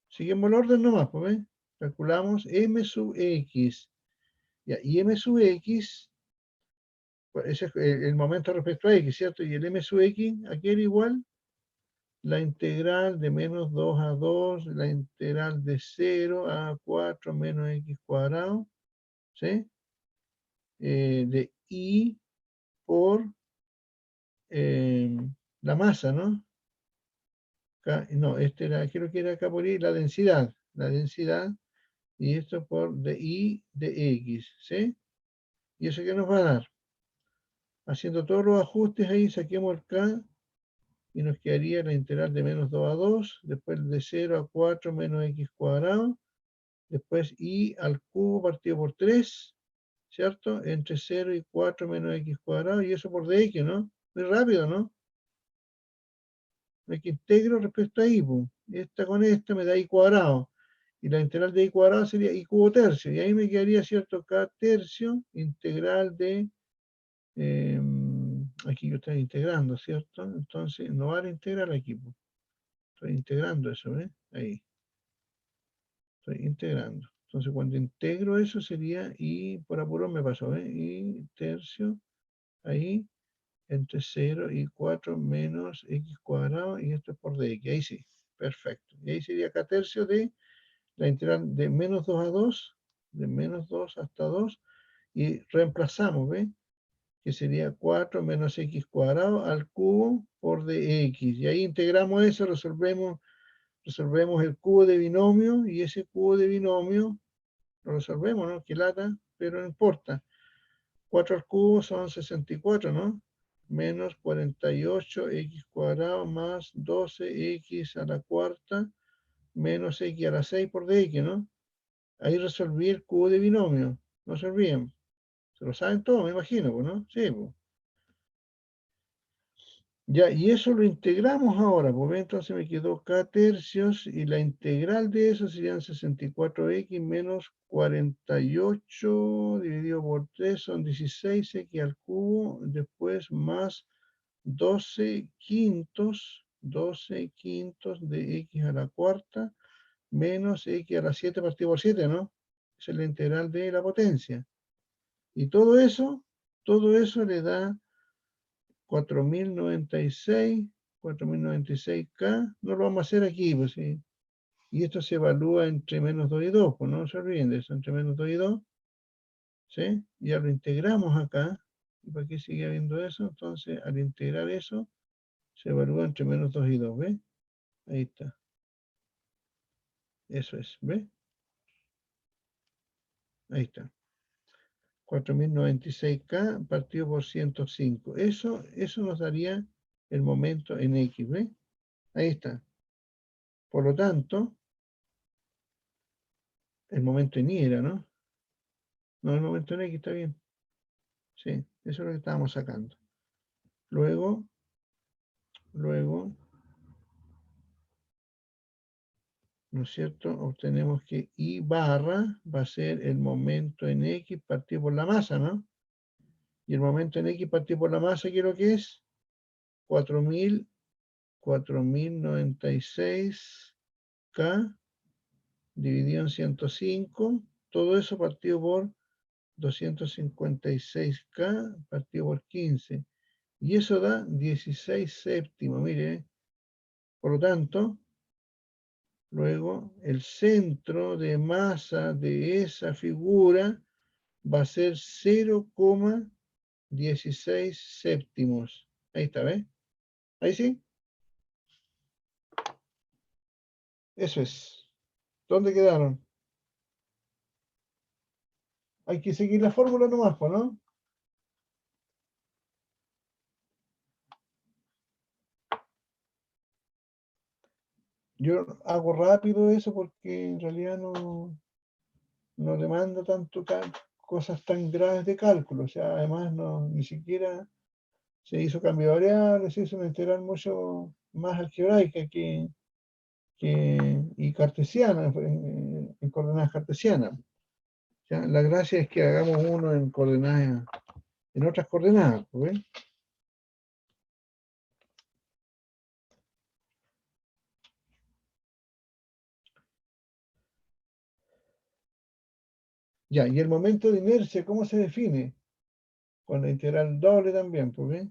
seguimos el orden nomás, pues, ¿ves? Calculamos M sub X. ¿Ya? Y M sub X, pues, ese es el momento respecto a X, ¿cierto? Y el M sub X, aquí era igual la integral de menos 2 a 2, la integral de 0 a 4 menos x cuadrado, ¿sí? De I por la masa, ¿no? No, este era, creo que era acá por I, la densidad, y esto por de I de X, ¿sí? ¿Y eso qué nos va a dar? Haciendo todos los ajustes ahí, saquemos el K, y nos quedaría la integral de menos 2 a 2, después de 0 a 4 menos x cuadrado, después I al cubo partido por 3, ¿cierto? Entre 0 y 4 menos x cuadrado, y eso por dx, ¿no? Muy rápido, ¿no? Aquí integro respecto a I, pues. Esta con esta me da I cuadrado. Y la integral de I cuadrado sería I cubo tercio. Y ahí me quedaría, ¿cierto? K tercio, integral de... aquí yo estoy integrando, ¿cierto? Entonces, no va a integrar aquí, pues. Estoy integrando eso, ¿ves? Ahí. Estoy integrando. Entonces, cuando integro eso sería I, por apuro me pasó, ¿eh? I tercio, ahí, entre 0 y 4 menos x cuadrado, y esto es por dx. Ahí sí, perfecto. Y ahí sería K tercio de la integral de menos 2 a 2, de menos 2 hasta 2, y reemplazamos, ¿ves? Que sería 4 menos x cuadrado al cubo por dx. Y ahí integramos eso, resolvemos el cubo de binomio, y ese cubo de binomio lo resolvemos, ¿no? Qué lata, pero no importa. 4 al cubo son 64, ¿no? Menos 48x cuadrado más 12x a la cuarta menos x a la 6 por dx, ¿no? Ahí resolví el cubo de binomio. No se olviden. Se lo saben todos, me imagino, ¿no? Sí, pues. Ya, y eso lo integramos ahora, pues entonces me quedó K tercios y la integral de eso serían 64x menos 48 dividido por 3 son 16x al cubo, después más 12 quintos de x a la cuarta menos x a la 7 partido por 7, ¿no? Esa es la integral de la potencia. Y todo eso le da 4096K, no lo vamos a hacer aquí, pues sí. Y esto se evalúa entre menos 2 y 2, pues no se olviden de eso, entre menos 2 y 2, ¿sí? Ya lo integramos acá, y para qué sigue habiendo eso, entonces al integrar eso, se evalúa entre menos 2 y 2, ¿ves? Ahí está. Eso es, ¿ves? Ahí está. 4096K partido por 105. Eso nos daría el momento en X, ¿ves? Ahí está. Por lo tanto, el momento en Y era, ¿no? No, el momento en X está bien. Sí, eso es lo que estábamos sacando. Luego, ¿no es cierto? Obtenemos que I barra va a ser el momento en X partido por la masa, ¿no? Y el momento en X partido por la masa, ¿qué es lo que es? 4096 K dividido en 105, todo eso partido por 256K partido por 15. Y eso da 16 séptimos, mire. Por lo tanto, luego el centro de masa de esa figura va a ser 0,16 séptimos. Ahí está, ¿ves? Ahí sí. Eso es. ¿Dónde quedaron? Hay que seguir la fórmula nomás, pues, ¿no? Yo hago rápido eso porque en realidad no demanda tanto cosas tan graves de cálculo. O sea, además ni siquiera se hizo cambio de variables, se hizo una integral mucho más algebraica y cartesiana, en coordenadas cartesianas. ¿Ya? La gracia es que hagamos uno en coordenadas, en otras coordenadas, ¿ves? Ya, y el momento de inercia, ¿cómo se define? Con la integral doble también, ¿ves?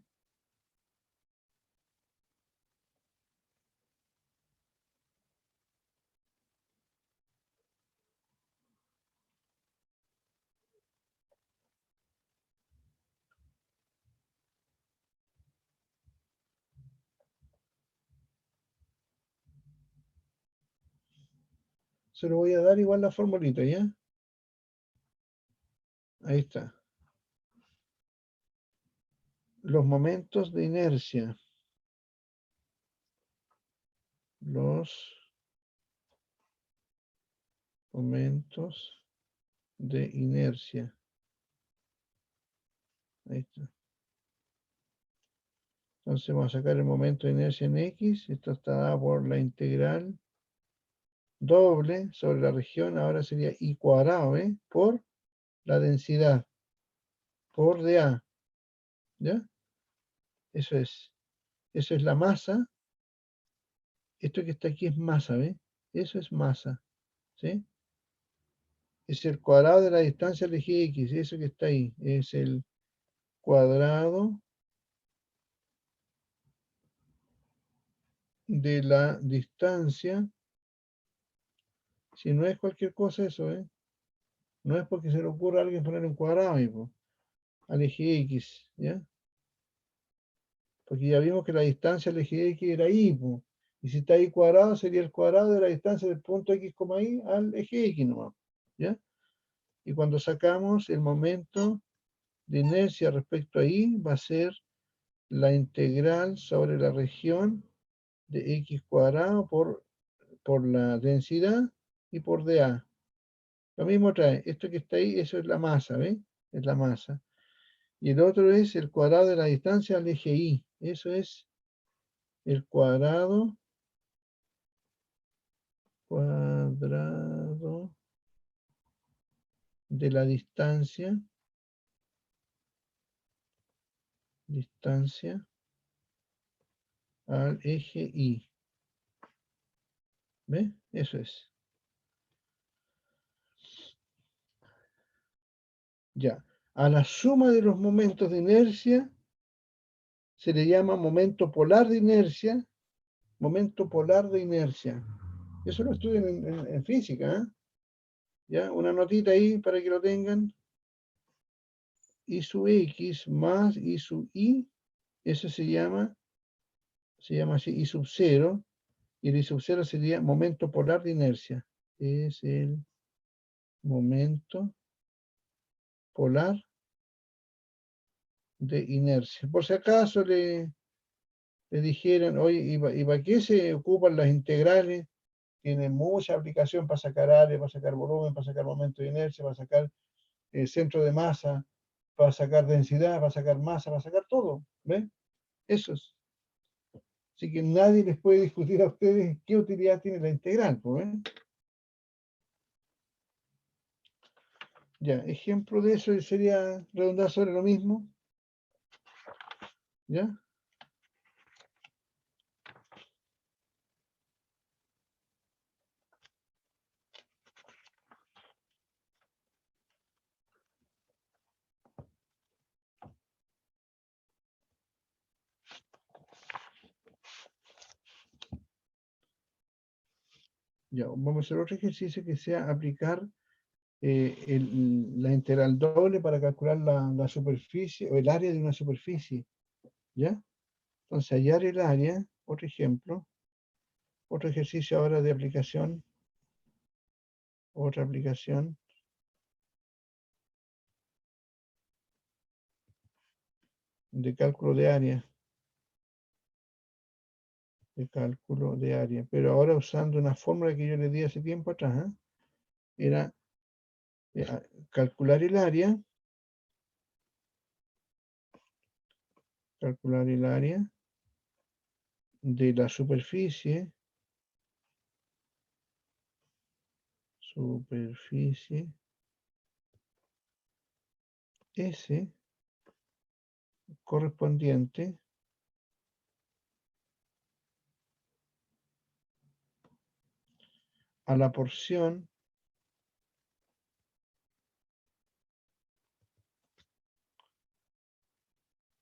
Se lo voy a dar igual la formulita, ¿ya? Ahí está. Los momentos de inercia. Los momentos de inercia. Ahí está. Entonces vamos a sacar el momento de inercia en X. Esto está dado por la integral doble sobre la región. Ahora sería I cuadrado, ¿eh? Por la densidad. Por dA. ¿Ya? Eso es. Eso es la masa. Esto que está aquí es masa, ¿ves? Eso es masa. ¿Sí? Es el cuadrado de la distancia al eje X. Eso que está ahí. Es el cuadrado de la distancia. Si no es cualquier cosa eso, ¿eh? No es porque se le ocurra a alguien poner un cuadrado ahí, po, al eje X, ¿ya? Porque ya vimos que la distancia al eje X era Y, po. Y si está ahí cuadrado, sería el cuadrado de la distancia del punto X, Y al eje X nomás, ¿ya? Y cuando sacamos el momento de inercia respecto a Y, va a ser la integral sobre la región de X cuadrado por la densidad y por dA. Lo mismo trae, esto que está ahí, eso es la masa, ¿ves? Es la masa. Y el otro es el cuadrado de la distancia al eje Y. Eso es el cuadrado de la distancia al eje Y. ¿Ves? Eso es. Ya. A la suma de los momentos de inercia se le llama momento polar de inercia. Momento polar de inercia. Eso lo estudian en física, ¿eh? ¿Ya? Una notita ahí para que lo tengan. I sub X más I sub Y, eso se llama así I sub 0, y el I sub 0 sería momento polar de inercia. Es el momento polar de inercia. Por si acaso le dijeran, oye, ¿y para qué se ocupan las integrales tiene mucha aplicación para sacar área, para sacar volumen, para sacar momento de inercia, para sacar centro de masa, para sacar densidad, para sacar masa, para sacar todo. ¿Ven? Eso es. Así que nadie les puede discutir a ustedes qué utilidad tiene la integral. ¿Ven? Ya, ejemplo de eso sería redundar sobre lo mismo. ¿Ya? Ya, vamos a hacer otro ejercicio que sea aplicar la integral doble para calcular la superficie o el área de una superficie. ¿Ya? Entonces, hallar el área, otro ejemplo, otro ejercicio ahora de aplicación, otra aplicación. De cálculo de área. De cálculo de área. Pero ahora usando una fórmula que yo le di hace tiempo atrás. Era calcular el área. Calcular el área de la superficie. Superficie S correspondiente a la porción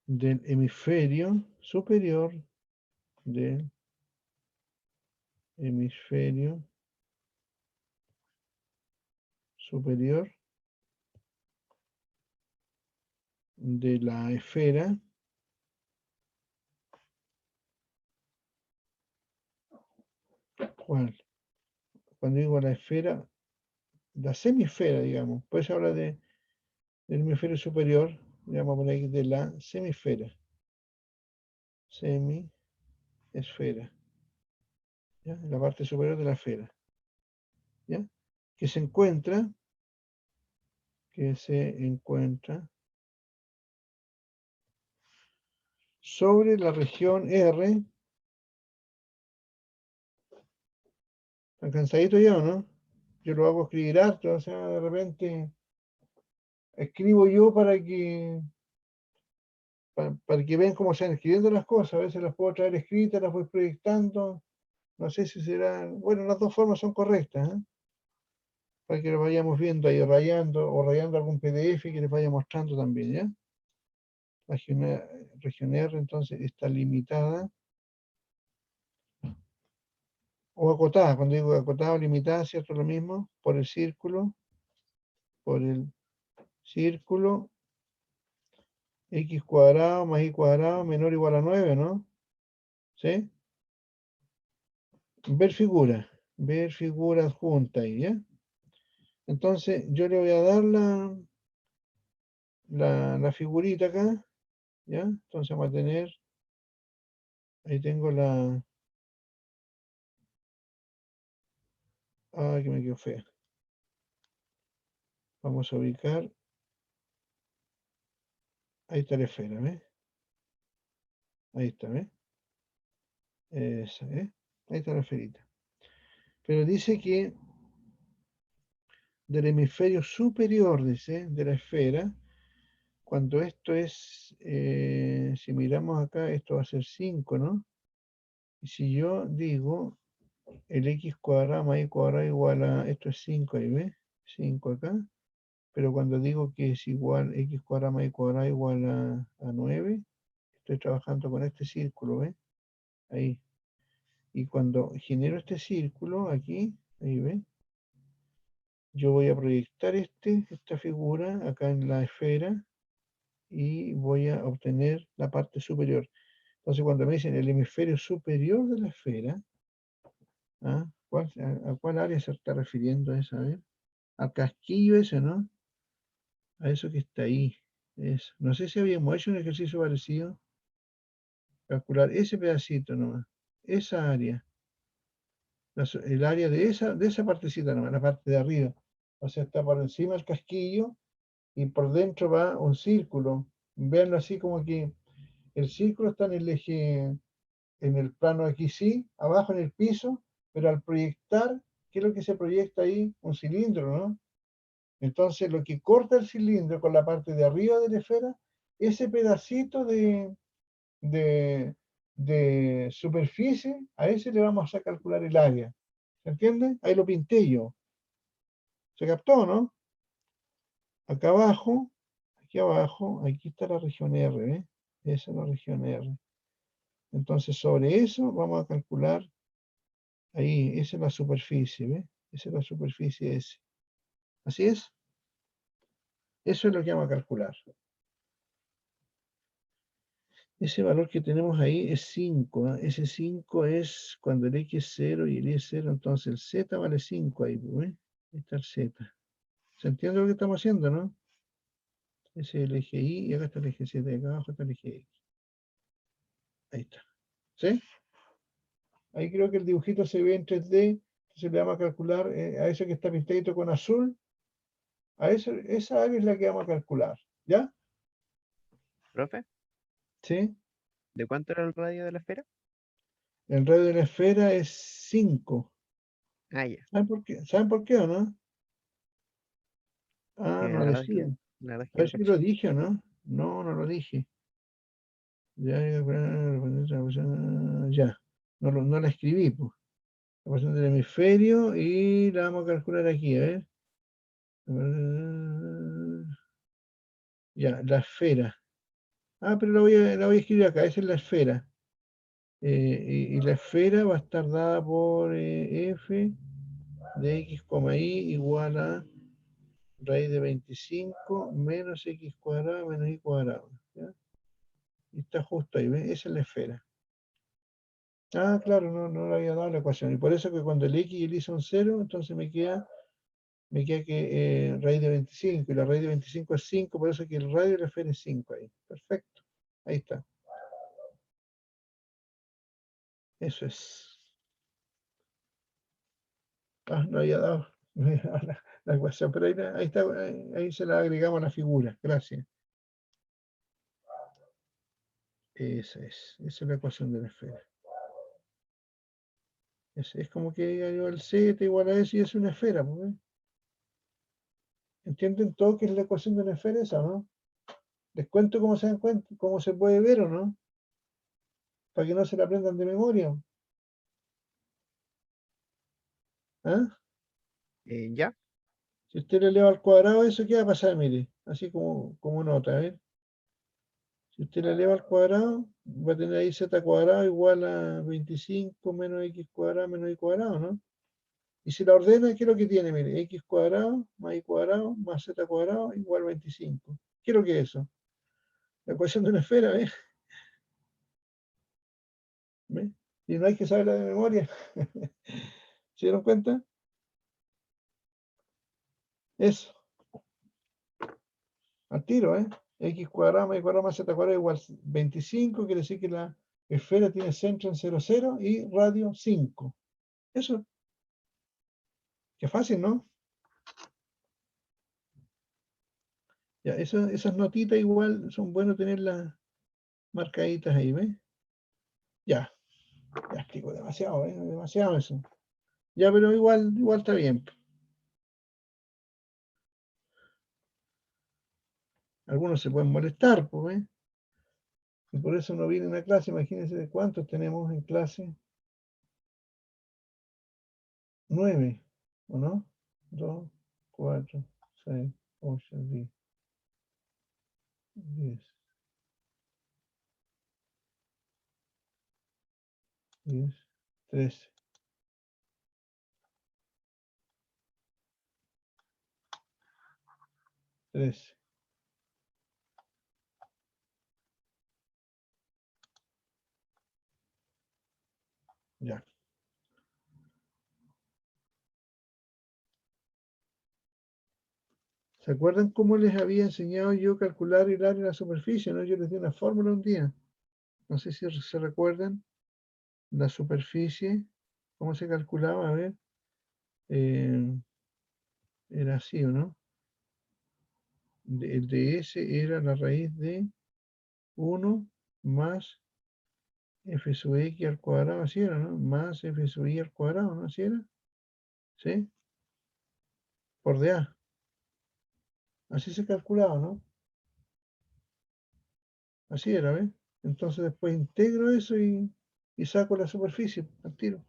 del hemisferio superior del hemisferio superior de la esfera ¿cuál? Cuando digo la esfera, la semisfera, digamos, pues habla del hemisferio superior, vamos a poner aquí de la semisfera. Semiesfera. ¿Ya? La parte superior de la esfera. ¿Ya? Que se encuentra sobre la región R. ¿Están cansaditos ya o no? Yo lo hago escribir harto, o sea, de repente escribo yo para que vean cómo se van escribiendo las cosas. A veces las puedo traer escritas, las voy proyectando. No sé si serán, bueno, las dos formas son correctas, ¿eh? Para que lo vayamos viendo ahí rayando o rayando algún PDF que les vaya mostrando también, ¿ya? Región R entonces está limitada o acotada, cuando digo acotada o limitada, ¿cierto? Lo mismo, por el círculo x cuadrado más y cuadrado menor o igual a 9, ¿no? ¿Sí? Ver figura adjunta ahí, ¿ya? Entonces yo le voy a dar la figurita acá, ¿ya? Entonces vamos a tener, ahí tengo que me quedó fea. Vamos a ubicar, ahí está la esfera, ¿ves? Ahí está, ¿ves? Esa, ¿eh? Ahí está la esferita. Pero dice que del hemisferio superior, dice, de la esfera, cuando esto es, si miramos acá, esto va a ser 5, ¿no? Y si yo digo el x cuadrado más y cuadrado igual a, esto es 5 ahí, ¿ves? 5 acá. Pero cuando digo que es igual x cuadrado más y cuadrado igual a 9, estoy trabajando con este círculo, ¿ves? Ahí. Y cuando genero este círculo aquí, ahí ¿ves? Yo voy a proyectar esta figura acá en la esfera y voy a obtener la parte superior. Entonces cuando me dicen el hemisferio superior de la esfera, ¿ah? ¿A cuál área se está refiriendo esa? A ver, al casquillo ese, ¿no? A eso que está ahí. Eso. No sé si habíamos hecho un ejercicio parecido. Calcular ese pedacito nomás. Esa área. el área de esa partecita nomás, la parte de arriba. O sea, está por encima del casquillo y por dentro va un círculo. Veanlo así como que el círculo está en el eje, en el plano aquí sí, abajo en el piso, pero al proyectar, ¿qué es lo que se proyecta ahí? Un cilindro, ¿no? Entonces lo que corta el cilindro con la parte de arriba de la esfera, ese pedacito de, de superficie, a ese le vamos a calcular el área. ¿Se entiende? Ahí lo pinté yo. ¿Se captó, no? Acá abajo, aquí está la región R, ¿eh? Esa es la región R. Entonces sobre eso vamos a calcular, ahí, esa es la superficie, ¿ves? Esa es la superficie S. ¿Así es? Eso es lo que vamos a calcular. Ese valor que tenemos ahí es 5, ¿eh? Ese 5 es cuando el X es 0 y el Y es 0, entonces el Z vale 5 ahí, ¿ves? Ahí está el Z. ¿Se entiende lo que estamos haciendo, no? Ese es el eje Y y acá está el eje Z, y acá abajo está el eje X. Ahí está. ¿Sí? Ahí creo que el dibujito se ve en 3D, entonces le vamos a calcular a eso que está pintadito con azul, a eso, esa área es la que vamos a calcular. ¿Ya? Profe, ¿Sí? ¿de cuánto era el radio de la esfera? El radio de la esfera es 5. Ah, ya. ¿Saben por qué? ¿Saben por qué o no? Ah, no La verdad es que, decían. la verdad es A que ver no si cacho. lo dije o no. No, no lo dije. Ya, ya. No la escribí, pues. La posición del hemisferio y la vamos a calcular aquí, a ver. Ya, la esfera. Ah, pero la voy a escribir acá, esa es la esfera. Y la esfera va a estar dada por f de x, y igual a raíz de 25 menos x cuadrado menos y cuadrado. ¿Ya? Y está justo ahí, ¿ves? Esa es la esfera. Ah, claro, no le había dado la ecuación. Y por eso que cuando el x y el y son 0, entonces me queda que raíz de 25, y la raíz de 25 es 5, por eso que el radio de la esfera es 5 ahí. Perfecto. Ahí está. Eso es. Ah, no había dado la ecuación, pero ahí está, ahí se la agregamos a la figura. Gracias. Esa es la ecuación de la esfera. Es como que diga yo el Z igual a eso y es una esfera, pues, ¿eh? ¿Entienden todo que es la ecuación de la esfera esa, no? ¿Les cuento cómo se dan cuenta, cómo se puede ver o no? Para que no se la aprendan de memoria. ¿Ah? ¿Ya? Si usted le eleva al cuadrado, ¿eso qué va a pasar? Mire, así como nota, ¿eh? Si usted le eleva al cuadrado, va a tener ahí z cuadrado igual a 25 menos x cuadrado menos y cuadrado, ¿no? Y si la ordena, ¿qué es lo que tiene? Mire, x cuadrado más y cuadrado más z cuadrado igual a 25. ¿Qué es lo que es eso? La ecuación de una esfera, ¿ves? ¿Ve? Y no hay que saberla de memoria. ¿Se dieron cuenta? Eso, al tiro, ¿eh? X cuadrado más y cuadrado más z cuadrado igual 25, quiere decir que la esfera tiene centro en 0, 0 y radio 5. Eso, qué fácil, ¿no? Ya, esas notitas igual son buenas tenerlas marcaditas ahí, ¿ves? Ya, ya explico demasiado, ¿eh? Demasiado eso. Ya, pero igual está bien. Algunos se pueden molestar, pues, ¿ves? Y por eso no vienen a clase, imagínense de cuántos tenemos en clase. 9, ¿o no? 2, 4, 6, 8, 10, 10, 10, 13. Ya. ¿Se acuerdan cómo les había enseñado yo a calcular el área de la superficie? ¿No? Yo les di una fórmula un día. No sé si se recuerdan. La superficie ¿Cómo se calculaba? A ver. Era así, ¿o no? El de S era la raíz de 1 más f sub x al cuadrado, así era, ¿no? Más f sub y al cuadrado, ¿no? Así era. ¿Sí? Por dA. Así se calculaba, ¿no? Así era, ¿ves? Entonces después integro eso y saco la superficie al tiro.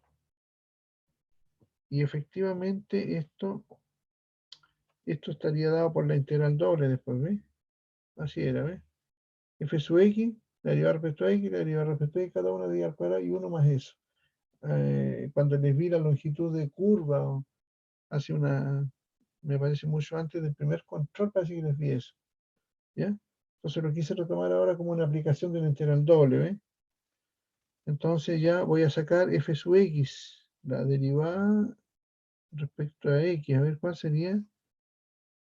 Y efectivamente esto estaría dado por la integral doble después, ¿ves? Así era, ¿ves? F sub x, la derivada respecto a x, la derivada respecto a x, cada una de al cuadrado y uno más eso. Cuando les vi la longitud de curva, hace me parece mucho antes del primer control, parece que les vi eso. ¿Ya? Entonces lo quise retomar ahora como una aplicación de la integral doble, ¿ves? Entonces ya voy a sacar f sub x, la derivada respecto a x, a ver cuál sería.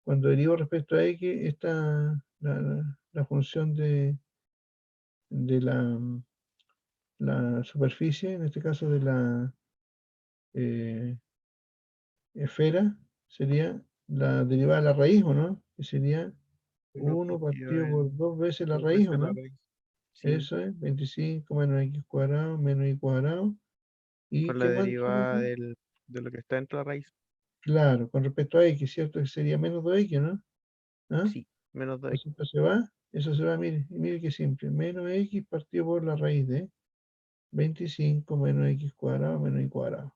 Cuando derivo respecto a x, la función de la superficie, en este caso de la esfera, sería la derivada de la raíz, ¿o no? Que sería 1 partido por 2 veces la raíz, ¿o no? Sí, Eso es 25 menos x cuadrado menos y cuadrado. ¿Y con qué la más dijimos derivada acá? de lo que está dentro de la raíz. Claro, con respecto a x, ¿cierto? Que sería menos 2x, ¿no? ¿Ah? Sí, menos 2x. Entonces eso se va, mire, y mire qué simple, menos x partido por la raíz de 25 menos x cuadrado menos y cuadrado.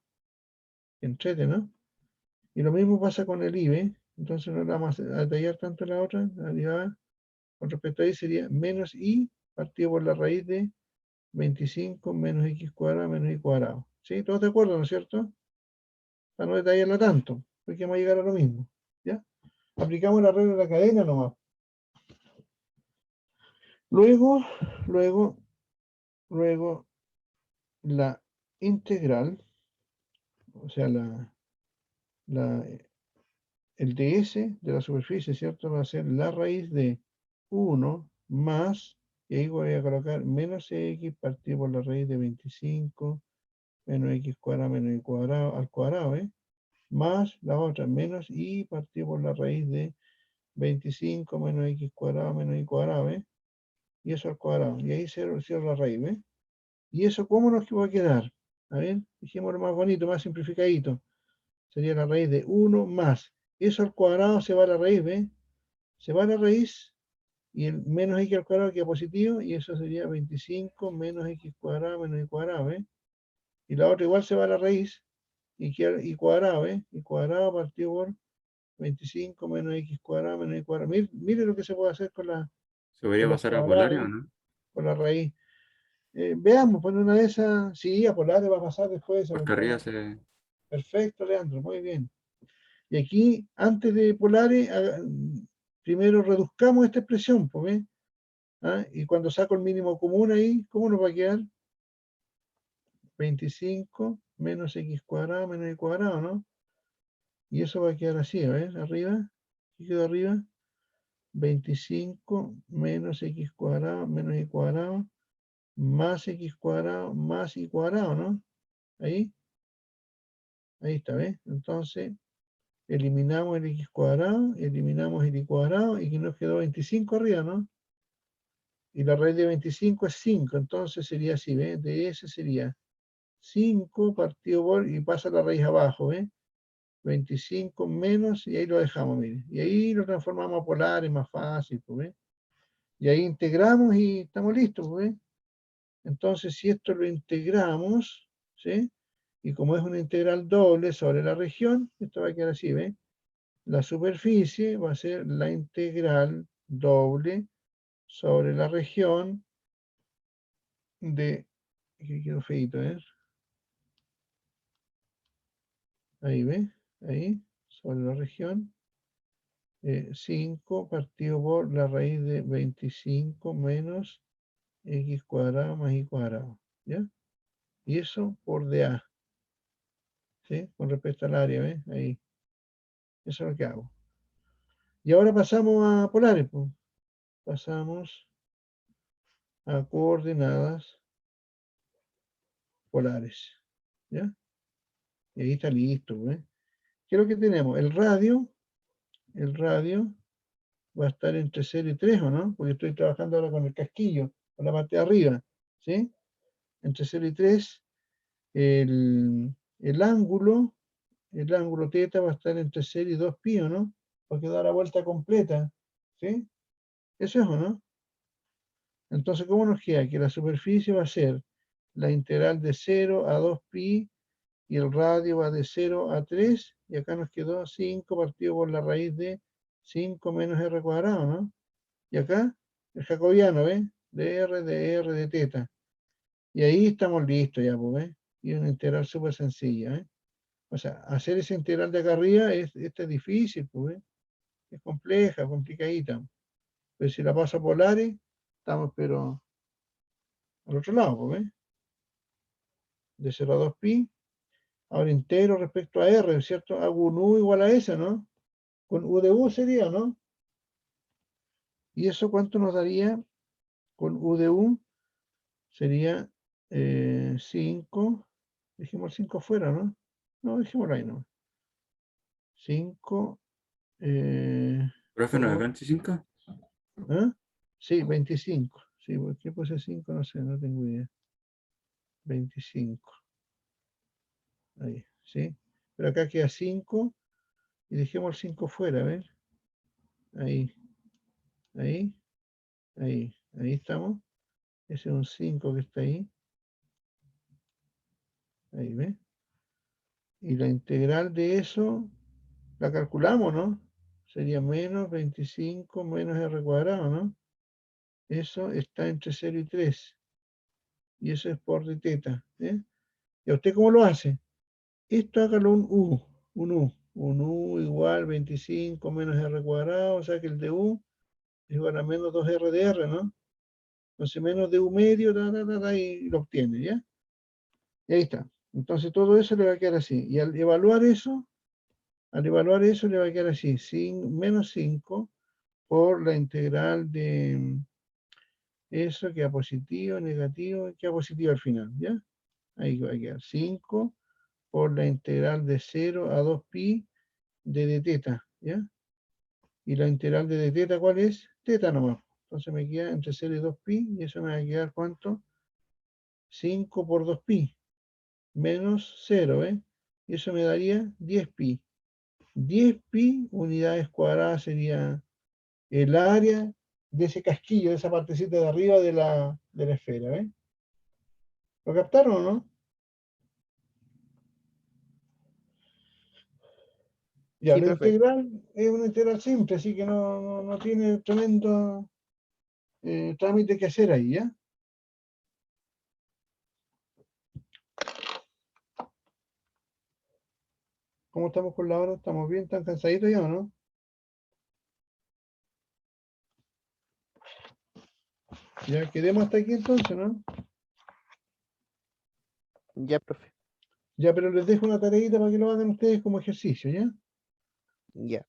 Entrete, ¿no? Y lo mismo pasa con el IB, entonces no la vamos a detallar tanto la otra, la derivada con respecto a y sería menos y partido por la raíz de 25 menos x cuadrado menos y cuadrado. ¿Sí? ¿Todos de acuerdo, no es cierto? Para no detallarla tanto, porque vamos a llegar a lo mismo. ¿Ya? Aplicamos la regla de la cadena nomás. Luego, luego la integral, o sea, la, el ds de la superficie, ¿cierto? Va a ser la raíz de 1 más, y ahí voy a colocar menos x partido por la raíz de 25 menos x cuadrado menos y cuadrado al cuadrado, ¿eh? Más la otra, menos y partido por la raíz de 25 menos x cuadrado menos y cuadrado, ¿eh? Y eso al cuadrado. Y ahí cierro la raíz, ¿ves? ¿Y eso cómo nos va a quedar? A ver, dijimos lo más bonito, más simplificadito. Sería la raíz de 1 más. Eso al cuadrado se va a la raíz, ¿ves? Se va a la raíz y el menos x al cuadrado queda positivo y eso sería 25 menos x cuadrado menos y cuadrado, ¿ves? Y la otra igual se va a la raíz y cuadrado, ¿ves? Y cuadrado partido por 25 menos x cuadrado menos y cuadrado. Mire lo que se puede hacer ¿Se podría con los pasar a polares o cuadrados, no? con la raíz. Veamos, pues una de esas, sí, a polares va a pasar después. Porque arriba se... Perfecto, Leandro, muy bien. Y aquí, antes de polares, primero reduzcamos esta expresión, pues, ¿ves? ¿Ah? Y cuando saco el mínimo común ahí, ¿cómo nos va a quedar? 25 menos x cuadrado menos y cuadrado, ¿no? Y eso va a quedar así, a ver, arriba. ¿Qué quedó arriba? 25 menos x cuadrado menos y cuadrado más x cuadrado más y cuadrado, ¿no? Ahí está, ¿ves? Entonces, eliminamos el x cuadrado, eliminamos el y cuadrado y que nos quedó 25 arriba, ¿no? Y la raíz de 25 es 5, entonces sería así, ¿ves? De ese sería 5 partido por, y pasa la raíz abajo, ¿ves? 25 menos, y ahí lo dejamos, mire. Y ahí lo transformamos a polar, es más fácil, pues, ¿ves? Y ahí integramos y estamos listos, pues, ¿ves? Entonces, si esto lo integramos, ¿sí? Y como es una integral doble sobre la región, esto va a quedar así, ¿ves? La superficie va a ser la integral doble sobre la región de... Aquí quedó feito, ¿eh? Ahí, ¿ves? Ahí, sobre la región. 5 partido por la raíz de 25 menos x cuadrado más y cuadrado, ¿ya? Y eso por dA, ¿sí? Con respecto al área, ¿ves? Ahí. Eso es lo que hago. Y ahora pasamos a polares, pues. Pasamos a coordenadas polares, ¿ya? Y ahí está listo, ¿ves? ¿Qué es lo que tenemos? El radio va a estar entre 0 y 3, ¿o no? Porque estoy trabajando ahora con el casquillo, con la parte de arriba, ¿sí? Entre 0 y 3, el ángulo θ va a estar entre 0 y 2π, ¿o no? Porque da la vuelta completa, ¿sí? Eso es, ¿o no? Entonces, ¿cómo nos queda? Que la superficie va a ser la integral de 0 a 2π y el radio va de 0 a 3, y acá nos quedó 5 partido por la raíz de 5 menos r cuadrado, ¿no? Y acá, el jacobiano, ¿ves? De r de θ. Y ahí estamos listos ya, pues, ¿ves? Y una integral súper sencilla, ¿eh? O sea, hacer esa integral de acá arriba esta es difícil, pues, ¿ves? Es compleja, complicadita. Pero si la paso a polares, estamos, pero al otro lado, pues, ¿ves? De 0 a 2π. Ahora integro respecto a r, ¿cierto? Hago un u igual a S, ¿no? Con u de u sería, ¿no? ¿Y eso cuánto nos daría? Con u de u sería 5. Dejemos 5 fuera, ¿no? No, dejémoslo ahí, ¿no? 5 Profe, ¿no es 25? ¿ah? Sí, 25. Sí, ¿por qué puse 5? No sé, no tengo idea. 25. Ahí, ¿sí? Pero acá queda 5 y dejemos el 5 fuera, a ver. Ahí, ahí, ahí estamos. Ese es un 5 que está ahí. Ahí, ¿ves? Y la integral de eso la calculamos, ¿no? Sería menos 25 menos r cuadrado, ¿no? Eso está entre 0 y 3. Y eso es por d θ. ¿Y a usted cómo lo hace? Esto hágalo un u igual 25 menos r cuadrado, o sea que el de u es igual a menos 2r de r, ¿no? Entonces menos de u medio, y lo obtiene, ¿ya? Y ahí está. Entonces todo eso le va a quedar así. Y al evaluar eso le va a quedar así, menos 5 por la integral de eso, queda positivo, negativo, queda positivo al final, ¿ya? Ahí va a quedar 5 por la integral de 0 a 2π de dθ, ¿ya? Y la integral de dθ, ¿cuál es? Θ nomás. Entonces me queda entre 0 y 2π, y eso me va a quedar, ¿cuánto? 5 por 2π, menos 0, ¿eh? Y eso me daría 10π. 10π unidades cuadradas sería el área de ese casquillo, de esa partecita de arriba de la esfera, ¿ves? ¿Lo captaron o no? Ya, Sí, la profe. integral es una integral simple, así que no tiene tremendo trámite que hacer ahí, ¿ya? ¿Cómo estamos con la hora? ¿Estamos bien? ¿Están cansaditos ya o no? Ya, quedemos hasta aquí entonces, ¿no? Ya, profe. Ya, pero les dejo una tareita para que lo hagan ustedes como ejercicio, ¿ya? Ya.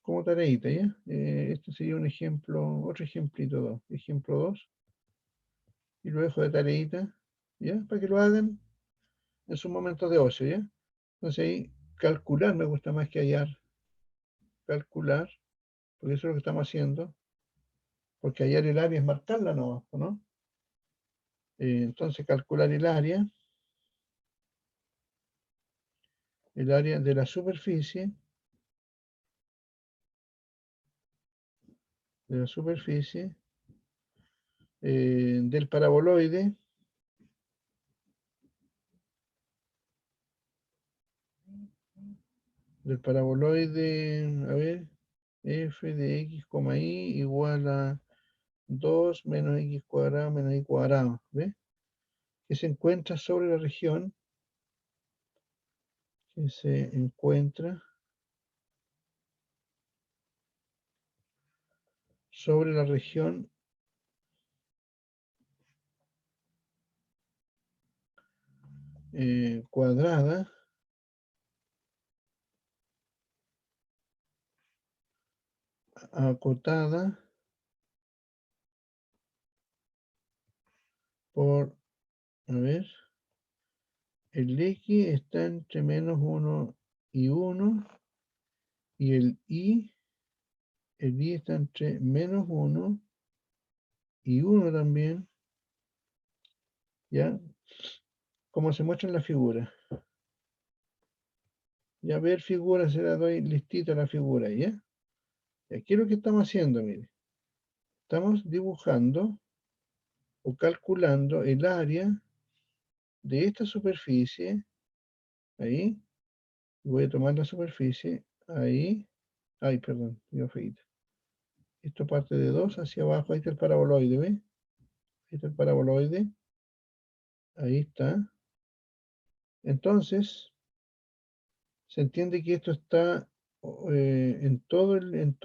Como tareita, ¿ya? Este sería un ejemplo, otro ejemplito 2. Ejemplo 2. Y lo dejo de tareita, ¿ya? Para que lo hagan en sus momentos de ocio, ¿ya? Entonces ahí, calcular me gusta más que hallar. Calcular, porque eso es lo que estamos haciendo. Porque hallar el área es marcarla, ¿no? Entonces calcular el área de la superficie, del paraboloide, a ver, f de x, y igual a 2 menos x cuadrado menos y cuadrado, ¿ves? Que se encuentra sobre la región, que se encuentra sobre la región cuadrada acotada por, a ver, el X está entre menos 1 y 1, y el I está entre menos 1 y 1 también, ¿ya? Como se muestra en la figura. Ya ver figura, se la doy listita la figura, ¿ya? Y aquí lo que estamos haciendo, mire. Estamos dibujando o calculando el área de esta superficie, ahí. Voy a tomar la superficie, ahí. Ay, perdón, dio feita. Esto parte de 2 hacia abajo, ahí está el paraboloide, ¿ve? Ahí está el paraboloide. Ahí está. Entonces, se entiende que esto está en todo el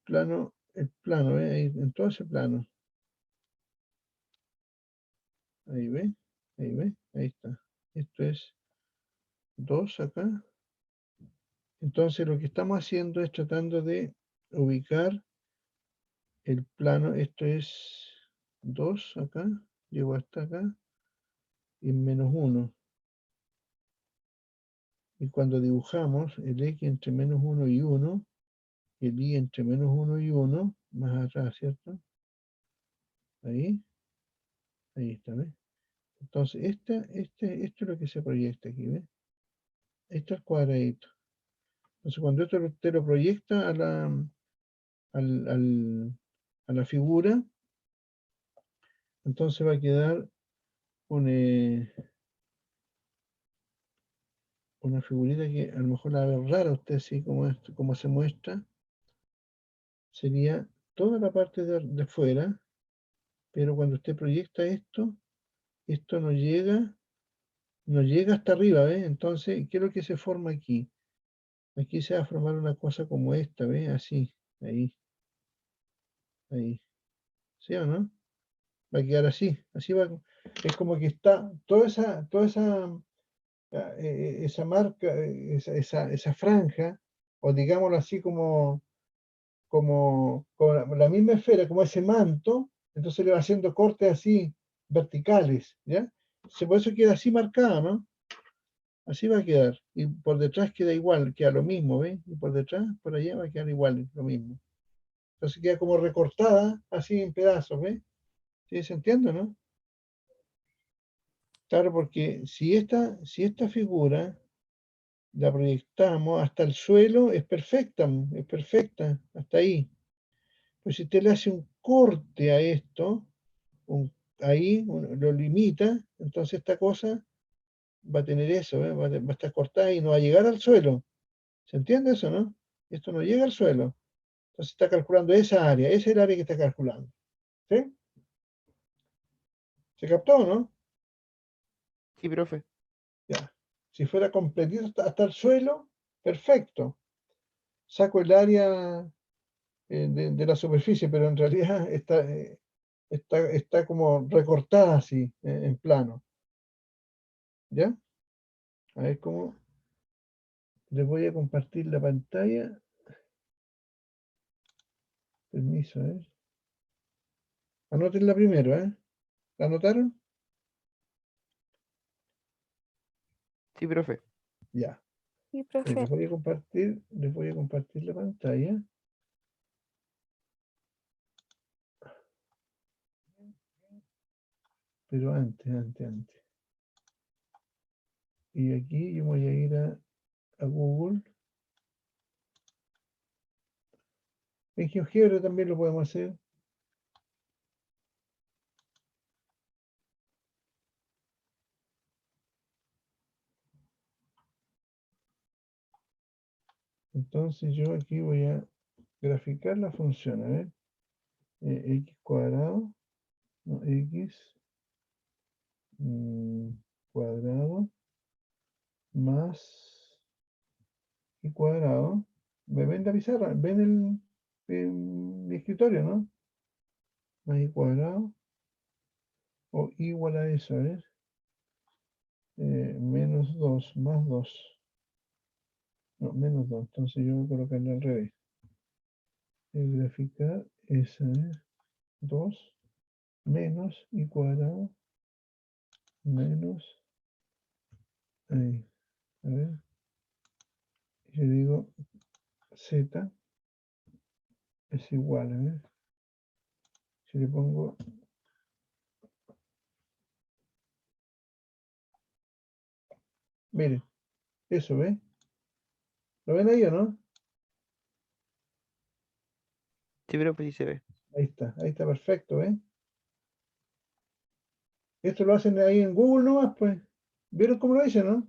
plano, ¿ve? Ahí, en todo ese plano. Ahí ve, ahí ve, ahí está. Esto es 2 acá. Entonces lo que estamos haciendo es tratando de ubicar el plano. Esto es 2 acá, llego hasta acá, y menos 1. Y cuando dibujamos el X entre menos 1 y 1, el Y entre menos 1 y 1, más atrás, ¿cierto? Ahí, ahí está, ¿ves? Entonces, esto es lo que se proyecta aquí, ¿ves? Esto es cuadradito. Entonces, cuando esto te lo proyecta a la figura, entonces va a quedar una figurita que a lo mejor la ve rara a usted, así como se muestra. Sería toda la parte de fuera, pero cuando usted proyecta esto no llega hasta arriba, ¿ves? Entonces, ¿qué es lo que se forma aquí? Aquí se va a formar una cosa como esta, ¿ves? Así, ahí, ahí. ¿Sí o no? Va a quedar así, así va. Es como que está esa marca, esa franja, o digámoslo así como la misma esfera, como ese manto, entonces le va haciendo cortes así, verticales, ¿ya? Por eso queda así marcado, ¿no? Así va a quedar. Y por detrás queda igual, queda lo mismo, ¿ves? Y por detrás, por allá va a quedar igual, lo mismo. Entonces queda como recortada, así en pedazos, ¿ves? ¿Sí se entiende, no? Claro, porque si esta figura la proyectamos hasta el suelo, es perfecta, hasta ahí. Pues si usted le hace un corte a esto, lo limita, entonces esta cosa va a tener eso, ¿eh? Va a estar cortada y no va a llegar al suelo. ¿Se entiende eso, no? Esto no llega al suelo. Entonces está calculando esa área, esa es el área que está calculando. ¿Sí? ¿Se captó, no? Sí, profe. Ya. Si fuera completito hasta el suelo, perfecto. Saco el área de la superficie, pero en realidad está como recortada así, en plano. ¿Ya? A ver cómo les voy a compartir la pantalla. Permiso, a ver. Anoten la primero, ¿eh? ¿La anotaron? Sí, profe. Ya. Sí, profe. Les voy a compartir la pantalla. Pero antes. Y aquí yo voy a ir a Google. En GeoGebra también lo podemos hacer. Entonces yo aquí voy a graficar la función, a ver. X cuadrado, no, X cuadrado más y cuadrado. ¿Me ven la pizarra? ¿Ven mi escritorio, no? Más y cuadrado. O igual a eso, a ver. Menos 2 más 2. No, menos 2. Entonces yo voy a colocarle al revés. Graficar es 2 menos y cuadrado menos, ahí, a ver, yo digo z es igual, a ver, si le pongo, miren, eso, ¿ves? ¿Lo ven ahí o no? Sí, profe, sí se ve. Ahí está perfecto, ¿ves? Esto lo hacen ahí en Google nomás, pues. ¿Vieron cómo lo dicen, no?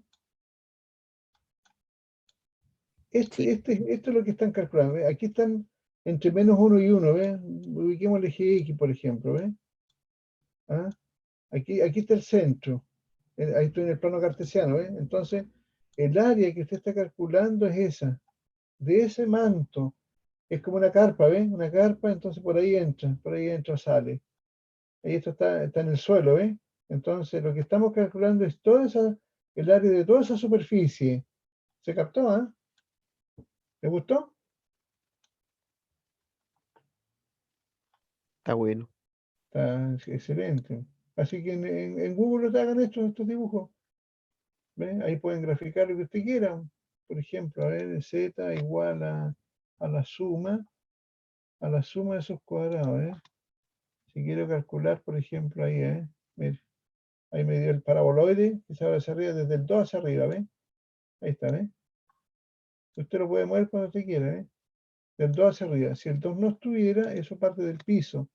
Sí. Esto es lo que están calculando, ¿ves? Aquí están entre menos 1 y 1, ¿ves? Ubiquemos el eje X, por ejemplo, ¿ves? ¿Ah? Aquí está el centro. Ahí estoy en el plano cartesiano, ¿ves? Entonces, el área que usted está calculando es esa, de ese manto. Es como una carpa, ¿ves? Una carpa, entonces por ahí entra, sale. Ahí esto está en el suelo, ¿ves? Entonces, lo que estamos calculando es el área de toda esa superficie. ¿Se captó, ah? ¿Le gustó? Está bueno. Está excelente. Así que en Google te hagan estos dibujos. ¿Ves? Ahí pueden graficar lo que usted quiera. Por ejemplo, a ver, z igual a la suma de esos cuadrados. Si quiero calcular, por ejemplo, ahí, mire, ahí me dio el paraboloide que se abre hacia arriba, desde el 2 hacia arriba, ¿ves? Ahí está, ¿ves? Usted lo puede mover cuando usted quiera, ¿ves? Del 2 hacia arriba. Si el 2 no estuviera, eso parte del piso.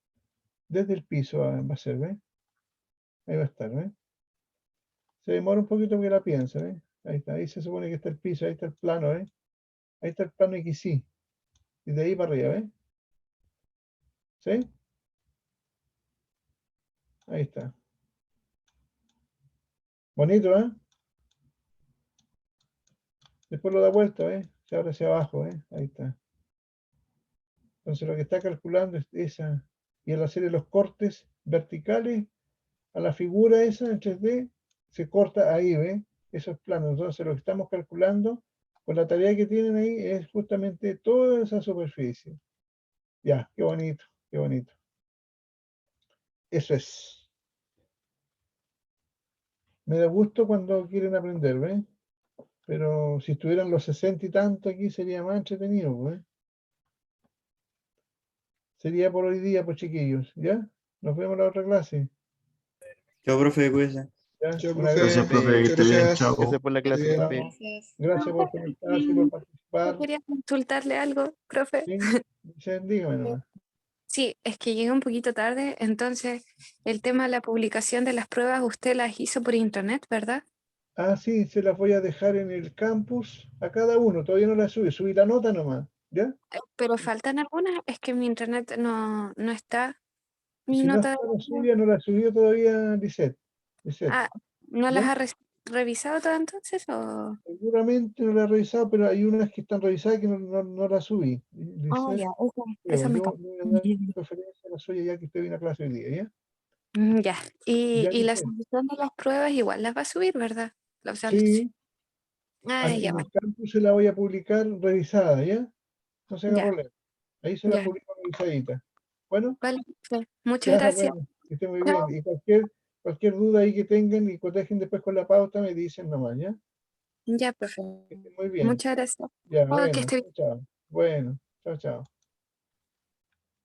Desde el piso va a ser, ¿ves? Ahí va a estar, ¿ves? Se demora un poquito porque la piensa, ¿ves? Ahí está, ahí se supone que está el piso, ahí está el plano, ¿ves? Ahí está el plano XY. Y de ahí para arriba, ¿ves? ¿Sí? Ahí está. Bonito, ¿eh? Después lo da vuelta, ¿ves? Se abre hacia abajo, ¿ves? Ahí está. Entonces lo que está calculando es esa. Y al hacer los cortes verticales a la figura esa en 3D, se corta ahí, ¿ves? Esos planos. Entonces lo que estamos calculando con la tarea que tienen ahí es justamente toda esa superficie. Ya, qué bonito, qué bonito. Eso es. Me da gusto cuando quieren aprender, ¿ves? Pero si estuvieran los 60 y tanto aquí sería más entretenido, ¿ves? Sería por hoy día, pues chiquillos, ¿ya? Nos vemos en la otra clase. Chao, profe, cuídese. ¿Ya? Chao, Un profe. abrazo. Gracias, profe, que Muchas esté bien, gracias. chao. Gracias por la clase, Bien. profe. Gracias. Gracias por conectarse y por Yo participar. quería consultarle algo, profe. Sí, dígame nomás. Sí, es que llegué un poquito tarde, entonces el tema de la publicación de las pruebas usted las hizo por internet, ¿verdad? Ah, sí, se las voy a dejar en el campus a cada uno. Todavía no las subí la nota nomás, ¿ya? Pero faltan algunas, es que mi internet no está mi Si no nota está de la las pruebas. suya, no la subió todavía Lisette. Ah, ¿no las ¿Ya? ha revisado todas entonces? O... Seguramente no la he revisado, pero hay unas que están revisadas que no las subí. Oh, Lisette, ya, creo, esa me yo falta. le voy a dar preferencia a la suya ya que usted viene a clase hoy día, ¿ya? Ya, y, Ya, y la Lisette. solución de las pruebas igual las va a subir, ¿verdad? O sea, Sí, ah, ya, en bueno, el campus se la voy a publicar revisada, ¿ya? No se haga ya, problema. Ahí se la ya. publico revisadita. Bueno, Vale, sí. Muchas ya, gracias. bueno, que esté muy Chao. bien. Y cualquier duda ahí que tengan y cotejen después con la pauta, me dicen nomás, ¿ya? Ya, profe. Que estén muy bien. Muchas gracias. Ya, Oh, que bueno, esté bien. chao. Bueno, chao, chao.